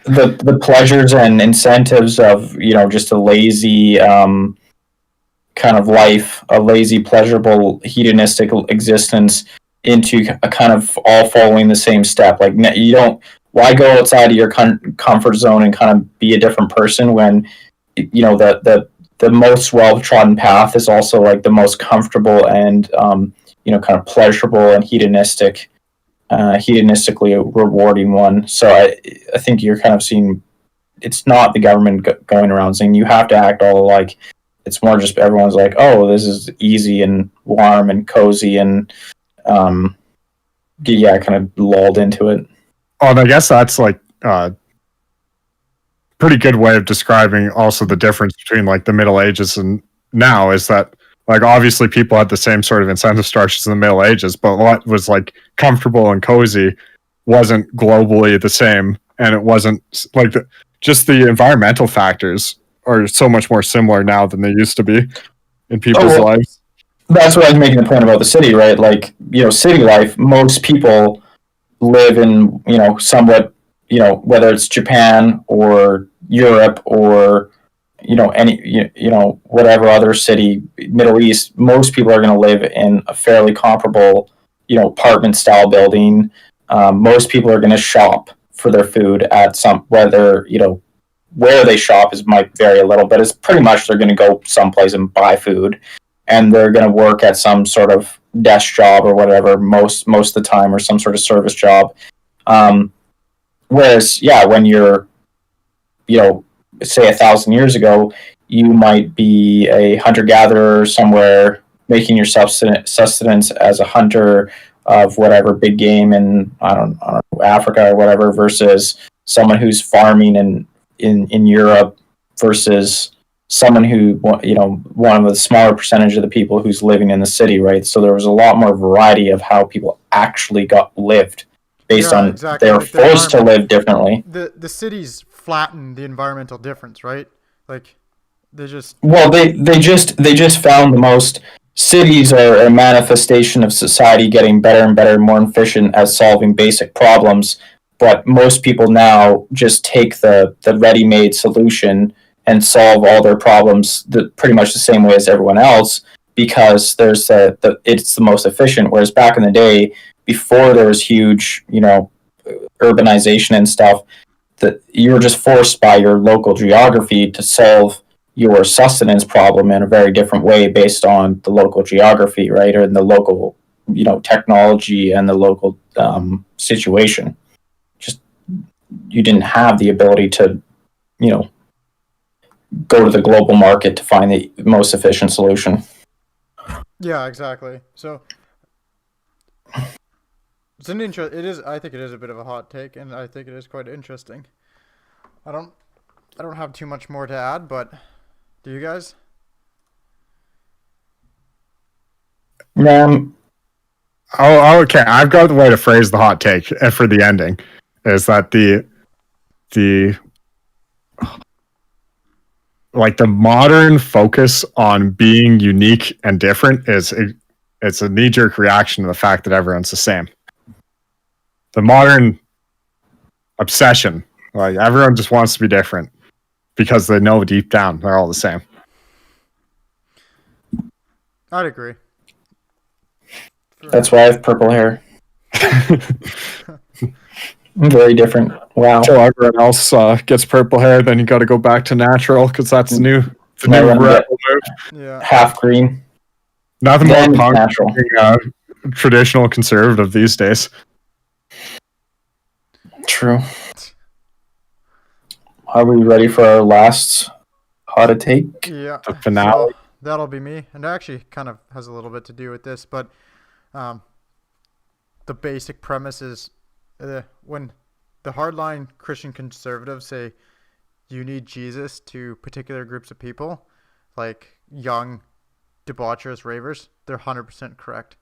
the pleasures and incentives of just a lazy kind of life, a lazy, pleasurable, hedonistic existence, into a kind of all following the same step. Like, you don't, why go outside of your comfort zone and kind of be a different person when the most well-trodden path is also like the most comfortable and kind of pleasurable and hedonistically rewarding one. So I think you're kind of seeing, it's not the government going around saying you have to act all alike. It's more just everyone's like, oh, this is easy and warm and cozy and kind of lulled into it.
Oh, and I guess that's like pretty good way of describing also the difference between like the Middle Ages and now, is that like obviously people had the same sort of incentive structures in the Middle Ages, but what was like comfortable and cozy wasn't globally the same, and it wasn't like just the environmental factors are so much more similar now than they used to be in people's lives.
That's what I was making the point about the city, right? Like, city life, most people live in, somewhat, whether it's Japan or Europe or, any, whatever other city, Middle East, most people are going to live in a fairly comparable, apartment style building. Most people are going to shop for their food at whether, where they shop might vary a little, but it's pretty much they're going to go someplace and buy food, and they're going to work at some sort of desk job or whatever most of the time, or some sort of service job. Whereas, when you're, say 1,000 years ago, you might be a hunter-gatherer somewhere, making your sustenance as a hunter of whatever big game in, I don't know, Africa or whatever, versus someone who's farming in Europe, versus someone who, one of the smaller percentage of the people who's living in the city, right? So there was a lot more variety of how people actually lived based on they were forced to live differently.
The cities flatten the environmental difference, right? Like they just
they just found the most. Cities are a manifestation of society getting better and better, more efficient at solving basic problems. But most people now just take the ready-made solution and solve all their problems pretty much the same way as everyone else, because it's the most efficient. Whereas back in the day, before there was huge, urbanization and stuff, that you were just forced by your local geography to solve your sustenance problem in a very different way based on the local geography, right, or in the local, technology and the local situation. Just you didn't have the ability to, go to the global market to find the most efficient solution.
Yeah, exactly. So it's an I think it is a bit of a hot take, and I think it is quite interesting. I don't have too much more to add, but do you guys?
Okay. I've got the way to phrase the hot take for the ending, is that the modern focus on being unique and different it's a knee-jerk reaction to the fact that everyone's the same. The modern obsession. Like everyone just wants to be different because they know deep down they're all the same.
I'd agree.
That's why I have purple hair. Very different. Wow.
Until everyone else gets purple hair, then you got to go back to natural because that's the new rebel move.
Yeah.
Half green.
Nothing
Then
more punk
natural.
than traditional conservative these days.
True. Are we ready for our last hot take?
Yeah.
The finale.
So that'll be me, and it actually kind of has a little bit to do with this, but the basic premise is when the hardline Christian conservatives say you need Jesus to particular groups of people, like young, debaucherous ravers, they're 100% correct.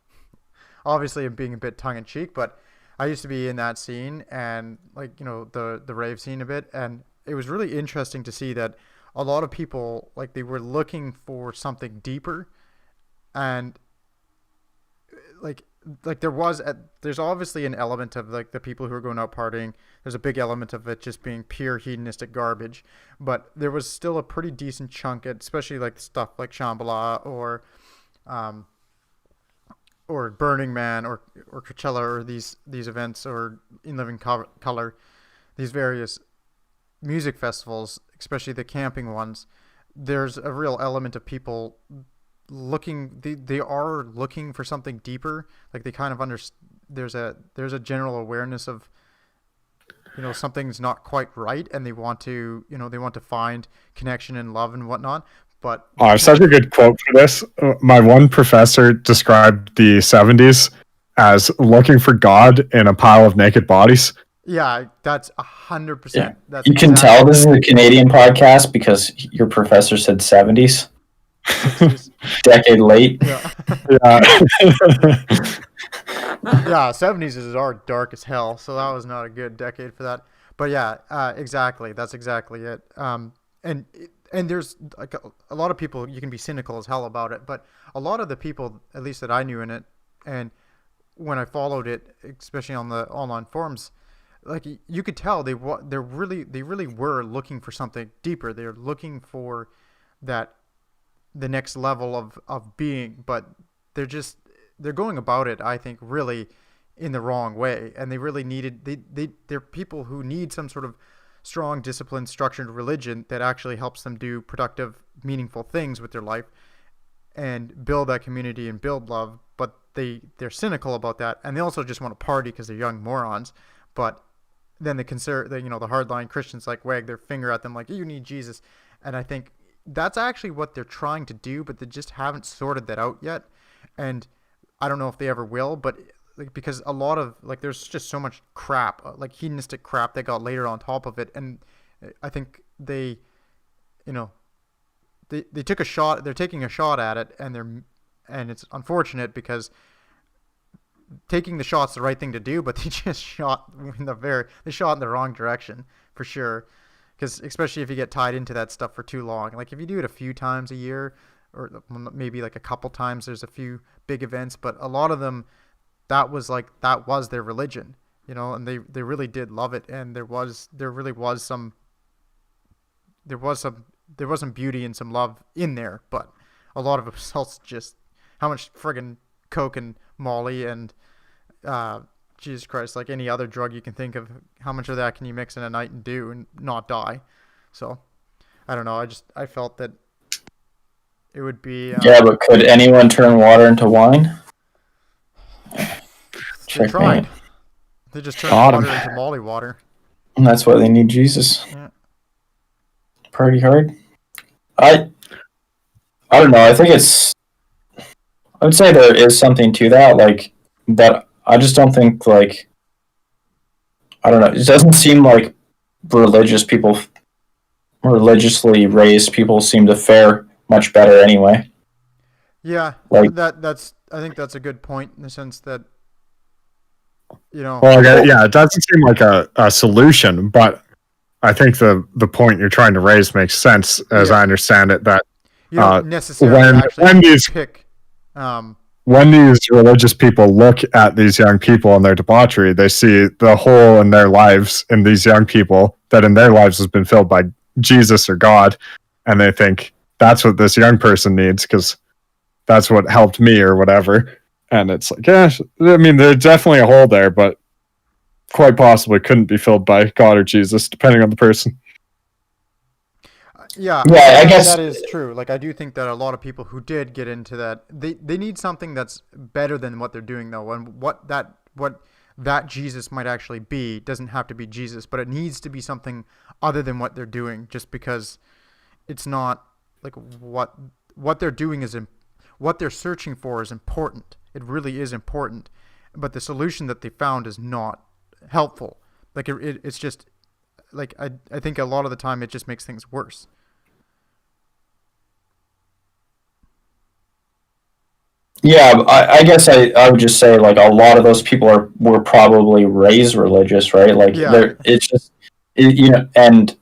Obviously, I'm being a bit tongue-in-cheek, but I used to be in that scene and, like, you know, the rave scene a bit, and it was really interesting to see that a lot of people, like, they were looking for something deeper, and like there's obviously an element of like the people who are going out partying. There's a big element of it just being pure hedonistic garbage, but there was still a pretty decent chunk, especially like stuff like Shambhala or Burning Man or Coachella or these events or In Living Color, these various music festivals, especially the camping ones. There's a real element of people they are looking for something deeper. Like they kind of there's a general awareness of, you know, something's not quite right, and they want to find connection and love and whatnot. But
Such a good quote for this. My one professor described the 70s as looking for God in a pile of naked bodies.
Yeah, that's 100%.
Yeah.
That's
you can tell this is a Canadian podcast because your professor said 70s. Decade late.
Yeah.
Yeah.
Yeah, 70s is dark as hell, so that was not a good decade for that. But yeah, exactly. That's exactly it. And there's like a lot of people, you can be cynical as hell about it, but a lot of the people, at least that I knew in it, and when I followed it, especially on the online forums, like you could tell they really were looking for something deeper. They're looking for the next level of being, but they're going about it, I think, really in the wrong way. And they really they're people who need some sort of strong, disciplined, structured religion that actually helps them do productive, meaningful things with their life and build that community and build love. But they're cynical about that, and they also just want to party because they're young morons. But then the hardline Christians like wag their finger at them like, you need Jesus. And I think that's actually what they're trying to do, but they just haven't sorted that out yet. And I don't know if they ever will, but like, because a lot of like, there's just so much crap, like hedonistic crap that got layered on top of it. And I think they took a shot, they're taking a shot at it, and it's unfortunate because taking the shot's the right thing to do, but they just shot in the wrong direction for sure. Because especially if you get tied into that stuff for too long, like if you do it a few times a year, or maybe like a couple times, there's a few big events, but a lot of them, that was their religion, you know, and they really did love it, and there was some beauty and some love in there, but a lot of it was also just how much friggin' coke and Molly and Jesus Christ, like any other drug you can think of, how much of that can you mix in a night and do and not die? So, I don't know. I felt that it would be...
yeah, but could anyone turn water into wine?
They tried. They just turned water into Molly water.
And that's why they need Jesus.
Yeah.
Party hard. I don't know. I think I would say there is something to that, like, but I just don't think, like, I don't know. It doesn't seem like religiously raised people seem to fare much better anyway.
Yeah,
like
I think that's a good point in the sense that, you know.
Well, yeah, it doesn't seem like a solution, but I think the point you're trying to raise makes sense, as I understand it. That
you don't necessarily
when these
pick
when these religious people look at these young people and their debauchery, they see the hole in their lives in these young people that in their lives has been filled by Jesus or God, and they think that's what this young person needs because that's what helped me or whatever. And it's like, yeah, I mean, there's definitely a hole there, but quite possibly couldn't be filled by God or Jesus, depending on the person.
Yeah,
I guess
that is true. Like, I do think that a lot of people who did get into that, they need something that's better than what they're doing, though. And what that Jesus might actually be doesn't have to be Jesus, but it needs to be something other than what they're doing, just because it's not like what they're doing is what they're searching for is important. It really is important, but the solution that they found is not helpful. Like it's just like I think a lot of the time it just makes things worse.
Yeah, I guess I would just say like a lot of those people were probably raised religious, right? Like
Yeah.
it's just and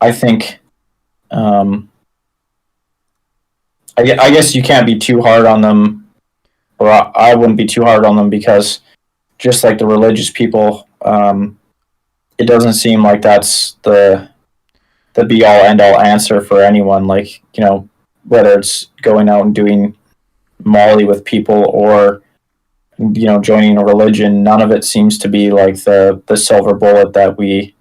I think I guess you can't be too hard on them, or I wouldn't be too hard on them because just like the religious people, it doesn't seem like that's the be all end all answer for anyone. Like whether it's going out and doing Molly with people or joining a religion, none of it seems to be like the silver bullet that we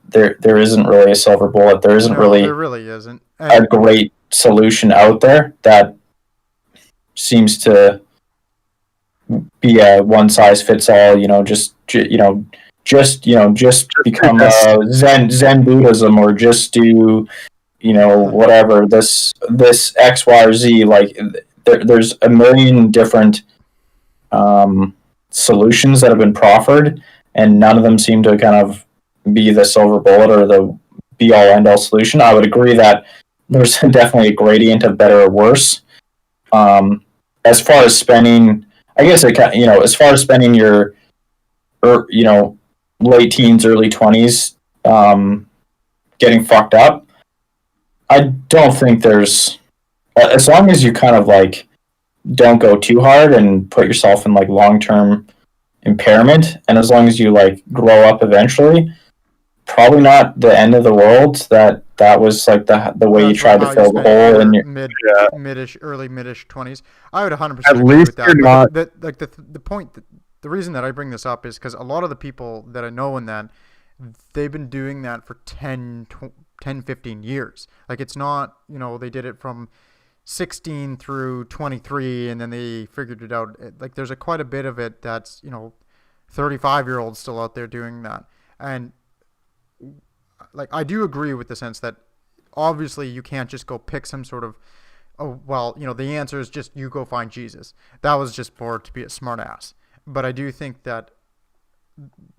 there isn't really a silver bullet. There isn't
there really isn't
a great solution out there that seems to be a one size fits all. Just become Zen Buddhism, or just do whatever this X, Y, or Z. Like there's a million different solutions that have been proffered, and none of them seem to kind of be the silver bullet or the be all end all solution. I would agree that there's definitely a gradient of better or worse. As far as spending, I guess as far as spending your late teens, early 20s getting fucked up, I don't think there's, as long as you kind of like don't go too hard and put yourself in like long-term impairment, and as long as you like grow up eventually, probably not the end of the world. That was like the way you tried to fill the hole in your
early mid-ish 20s. I would 100%
At
agree
least
with that.
you're not.
The point, the reason that I bring this up is because a lot of the people that I know in that, they've been doing that for 10, 15 years. Like, it's not, they did it from 16 through 23 and then they figured it out. Like, there's quite a bit of it that's 35-year-olds still out there doing that. And like, I do agree with the sense that obviously you can't just go pick some sort of, the answer is just you go find Jesus. That was just for to be a smart ass. But I do think that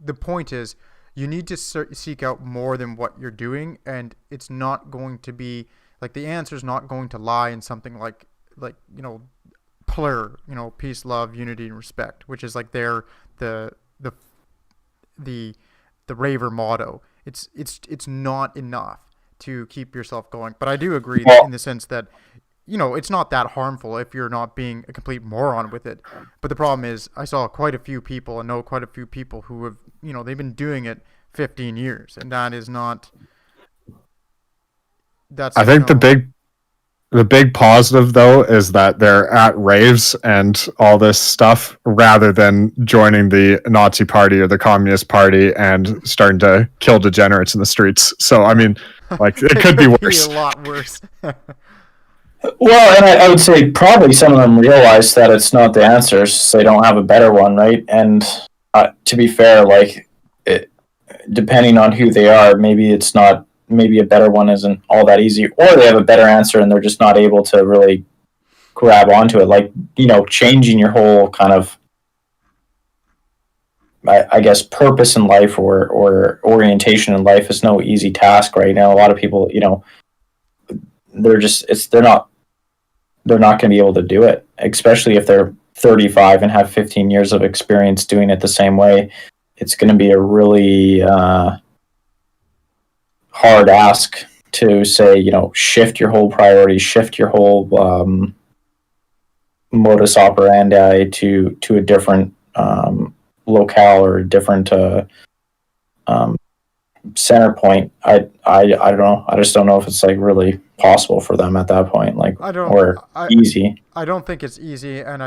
the point is you need to seek out more than what you're doing, and it's not going to be like, the answer is not going to lie in something like PLUR, peace, love, unity, and respect, which is like the raver motto. It's not enough to keep yourself going. But I do agree in the sense that it's not that harmful if you're not being a complete moron with it. But the problem is, I saw quite a few people and know quite a few people who have they've been doing it 15 years, and that is not.
I think the big positive though is that they're at raves and all this stuff rather than joining the Nazi party or the Communist Party and starting to kill degenerates in the streets. So I mean, like, it could be worse.
A lot worse.
Well, and I would say probably some of them realize that it's not the answer, so they don't have a better one, right? And to be fair, like, depending on who they are, maybe a better one isn't all that easy, or they have a better answer and they're just not able to really grab onto it. Like, changing your whole kind of, I guess, purpose in life or orientation in life is no easy task right now. A lot of people, they're not going to be able to do it, especially if they're 35 and have 15 years of experience doing it the same way. It's going to be a really hard ask to say, shift your whole priority, shift your whole modus operandi to a different locale or a different center point. I don't know. I just don't know if it's like really possible for them at that point, easy.
I don't think it's easy, and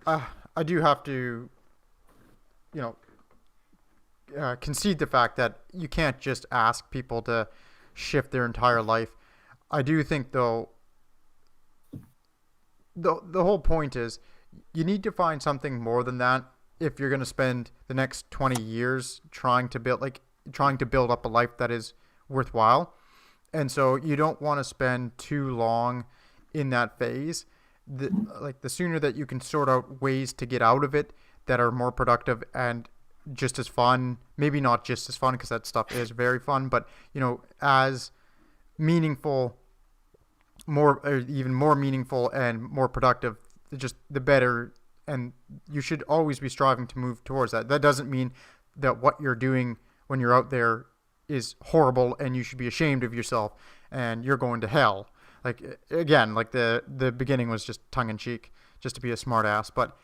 I do have to, concede the fact that you can't just ask people to shift their entire life. I do think, though, the whole point is you need to find something more than that if you're going to spend the next 20 years trying to build up a life that is worthwhile. And so you don't want to spend too long in that phase. The sooner that you can sort out ways to get out of it that are more productive and just as fun, maybe not just as fun because that stuff is very fun, but as meaningful, even more meaningful and more productive, just the better. And you should always be striving to move towards that. That doesn't mean that what you're doing when you're out there is horrible and you should be ashamed of yourself and you're going to hell. Like, again, like the beginning was just tongue in cheek, just to be a smart ass. But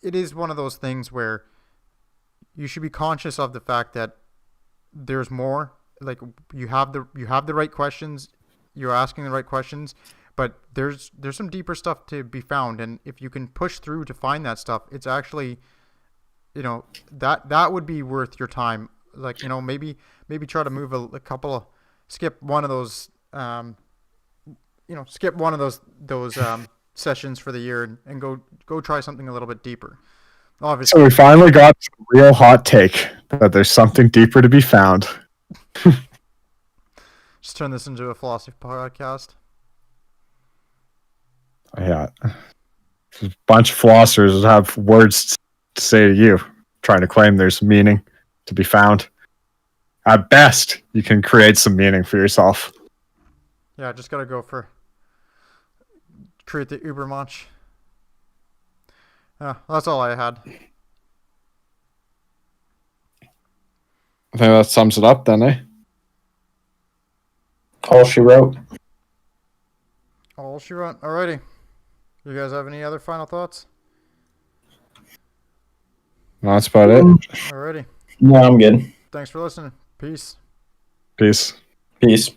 it is one of those things where you should be conscious of the fact that there's more. Like, you have the right questions, you're asking the right questions, but there's some deeper stuff to be found. And if you can push through to find that stuff, it's actually, that would be worth your time. Like, maybe try to move a couple of, skip one of those sessions for the year and go try something a little bit deeper. Obviously.
So we finally got a real hot take that there's something deeper to be found.
Just turn this into a philosophy podcast.
Yeah. A bunch of philosophers have words to say to you, trying to claim there's meaning to be found. At best, you can create some meaning for yourself.
Yeah, just gotta create the Ubermensch. Yeah, that's all I had.
I think that sums it up then, eh?
All she wrote.
All she wrote. Alrighty. You guys have any other final thoughts?
No, that's about it.
Alrighty.
No, I'm good.
Thanks for listening. Peace.
Peace.
Peace.